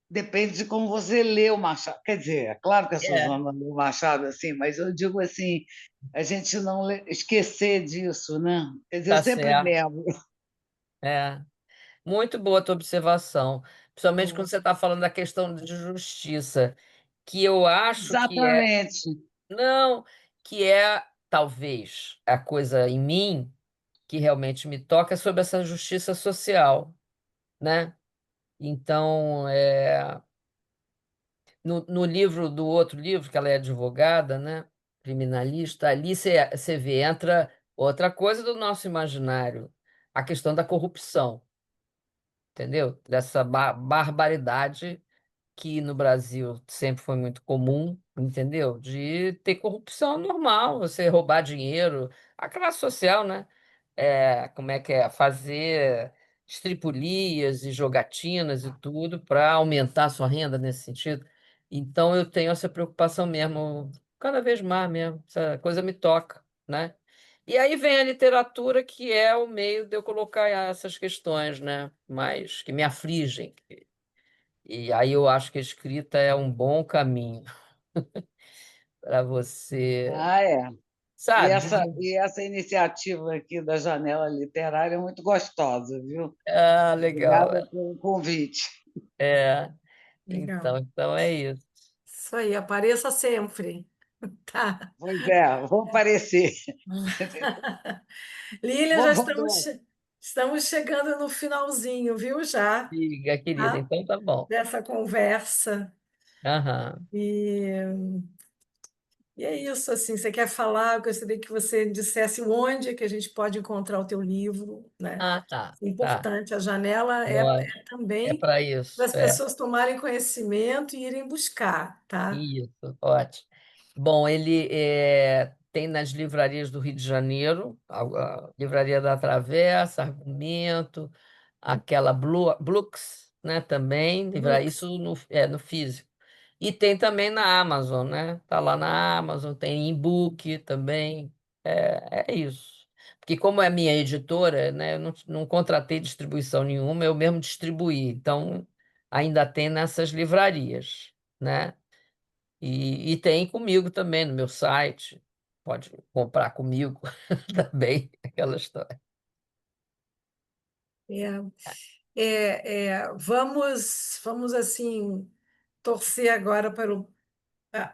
depende de como você lê o Machado. Quer dizer, é claro que a é, Suzana lê o Machado assim, mas eu digo assim, a gente não esquecer disso, né? Quer dizer, eu tá sempre certo. lembro. É. Muito boa a tua observação, principalmente quando você está falando da questão de justiça, que eu acho que é, Exatamente. não, que é talvez a coisa em mim que realmente me toca é sobre essa justiça social, né? Então, no livro do outro livro, que ela é advogada, né? Criminalista, ali você vê, entra outra coisa do nosso imaginário, a questão da corrupção, entendeu? Dessa barbaridade que no Brasil sempre foi muito comum, entendeu? De ter corrupção normal, você roubar dinheiro, a classe social, né? Como é que é? Fazer estripulias e jogatinas e tudo para aumentar a sua renda nesse sentido. Então eu tenho essa preocupação mesmo, cada vez mais mesmo, essa coisa me toca, né? E aí vem a literatura, que é o meio de eu colocar essas questões, né? Mas que me afligem. E aí eu acho que a escrita é um bom caminho para você, Ah, é. sabe? E essa iniciativa aqui da Janela Literária é muito gostosa, viu? Ah, legal. Obrigada pelo convite. É, legal. então é isso. Isso aí, apareça sempre. Tá. Pois é, vou aparecer. Lilian, Vou, já vou, estamos chegando no finalzinho, viu? Já, Diga, querida. tá? Então tá bom. Dessa conversa. Aham. E, e é isso, assim, você quer falar? Eu gostaria que você dissesse onde que a gente pode encontrar o teu livro, né? Ah, tá. É Tá. importante, a janela Lógico. é É também para para isso. as pessoas tomarem conhecimento e irem buscar, tá? Isso, ótimo. Bom, ele tem nas livrarias do Rio de Janeiro, a Livraria da Travessa, Argumento, aquela Blux, né, também, Lux. isso no físico. E tem também na Amazon, né? Tá lá na Amazon, tem e-book também. É isso. Porque como é minha editora, né, eu não contratei distribuição nenhuma, eu mesmo distribuí. Então, ainda tem nessas livrarias, né? E tem comigo também no meu site. Pode comprar comigo também, aquela história. Vamos assim torcer agora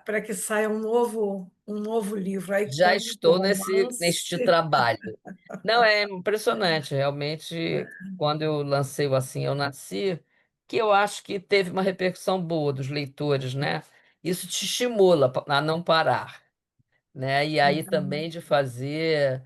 para que saia um novo livro. Aí Já conte estou neste romance. trabalho. Não, é impressionante, realmente, quando eu lancei o Assim Eu Nasci, que eu acho que teve uma repercussão boa dos leitores, né? Isso te estimula a não parar, né? E aí também de fazer,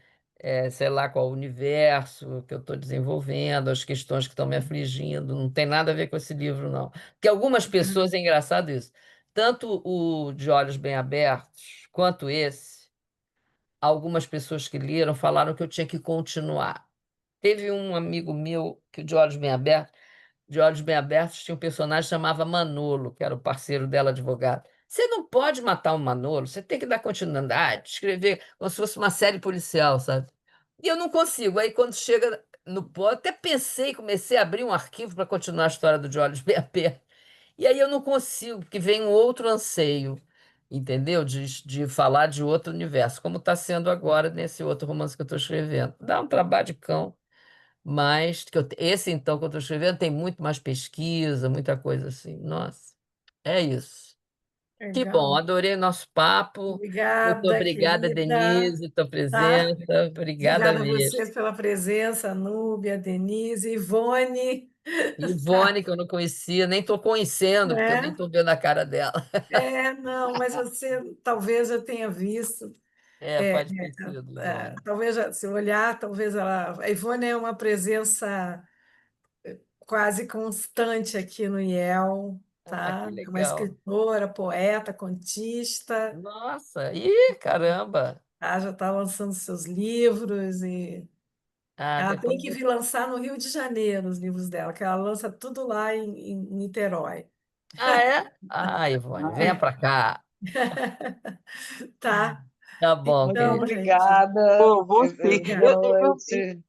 sei lá, qual o universo que eu estou desenvolvendo, as questões que estão me afligindo, não tem nada a ver com esse livro, não. Porque algumas pessoas, é engraçado isso, tanto o De Olhos Bem Abertos quanto esse, algumas pessoas que leram falaram que eu tinha que continuar. teve um amigo meu que de Olhos Bem Abertos tinha um personagem que chamava Manolo, que era o parceiro dela, advogado. Você não pode matar o Manolo, você tem que dar continuidade, escrever como se fosse uma série policial, sabe? E eu não consigo. Aí quando chega no pó, até pensei, comecei a abrir um arquivo para continuar a história do De Olhos Bem Abertos. E aí eu não consigo, porque vem um outro anseio, entendeu? De falar de outro universo, como está sendo agora nesse outro romance que eu estou escrevendo. Dá um trabalho de cão, mas esse então que eu estou escrevendo tem muito mais pesquisa, muita coisa assim. Nossa, é isso. Que bom, Legal. adorei nosso papo. Muito Obrigada, obrigada, querida. Denise, tua Tá? presença. Obrigada Obrigada a mesmo. vocês pela presença, Núbia, Denise, Ivone. Tá, Ivone, que eu não conhecia, nem estou conhecendo, porque eu nem né? estou vendo a cara dela. Não, mas você talvez já tenha visto. É, É, pode ter sido, Ivone. talvez, se olhar, talvez ela. A Ivone é uma presença quase constante aqui no IEL, Ah, que tá? É uma legal. escritora, poeta, contista, Nossa, ih, caramba. tá? Já está lançando seus livros e Ah, ela tem depois. que vir lançar no Rio de Janeiro os livros dela, que ela lança tudo lá em Niterói. Ah, é? Ah, Ivone, venha É, para cá. tá? Tá bom, Muito Então, querida. gente, obrigada. Pô, você. obrigada. Boa noite.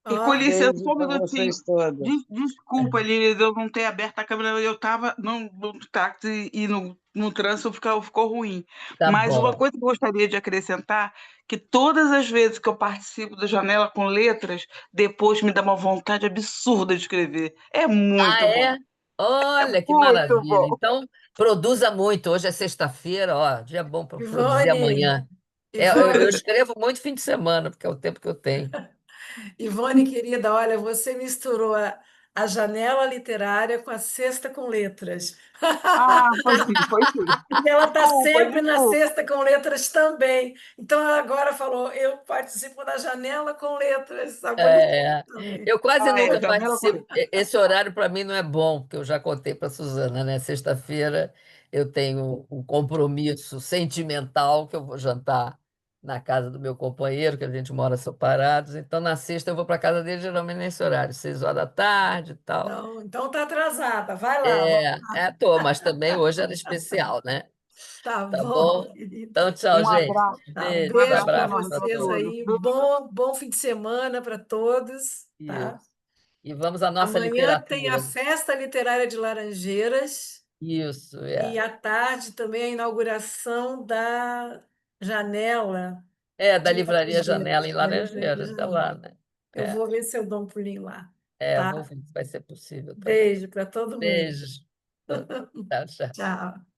E com Ó, licença, Beijo só um para minutinho. vocês todas. Desculpa, Lili, eu não ter aberto a câmera, eu estava no táxi e no trânsito ficou ruim. Tá Mas uma bom. coisa que eu gostaria de acrescentar, que todas as vezes que eu participo da Janela com Letras, depois me dá uma vontade absurda de escrever. É Ah, muito bom, é? Olha que muito maravilha. bom. Então, produza muito. Hoje é sexta-feira, ó, dia bom para produzir Ivone, amanhã. Eu Ivone, escrevo muito fim de semana, porque é o tempo que eu tenho. Ivone, querida, olha, você misturou a janela literária com a cesta com letras. Ah, foi sim, foi sim. E ela está Desculpa, sempre na desculpa. cesta com letras também. Então, ela agora falou: eu participo da janela com letras. A bonita É, também. eu quase Ah, é, nunca Janela com participo. Letras. Esse horário para mim não é bom, porque eu já contei para a Suzana, né? Sexta-feira eu tenho um compromisso sentimental que eu vou jantar na casa do meu companheiro, que a gente mora separados. Então, na sexta eu vou para casa dele, geralmente nesse horário, 6 horas da tarde e tal. Não, então tá atrasada. Vai lá. Tô, mas também hoje era especial, né? Tá Tá bom, bom? querida. Então, tchau, Um gente. abraço, Tá, um um Beijo, beijo abraço para abraço enorme para para vocês todos. todos. aí. Beijo. Bom fim de semana para todos, tá? Isso. E vamos à nossa Amanhã tem a literatura. Festa Literária de Laranjeiras Isso, e é. à tarde também a inauguração da janela É, da de Livraria Janela em Laranjeiras, da Livraria Laranjeiras, é lá, Janela. né? Eu É, vou ver se eu dou um pulinho lá, vou tá? ver se vai ser possível também. Beijo para todo mundo. Beijos. Tchau, tchau. Tchau.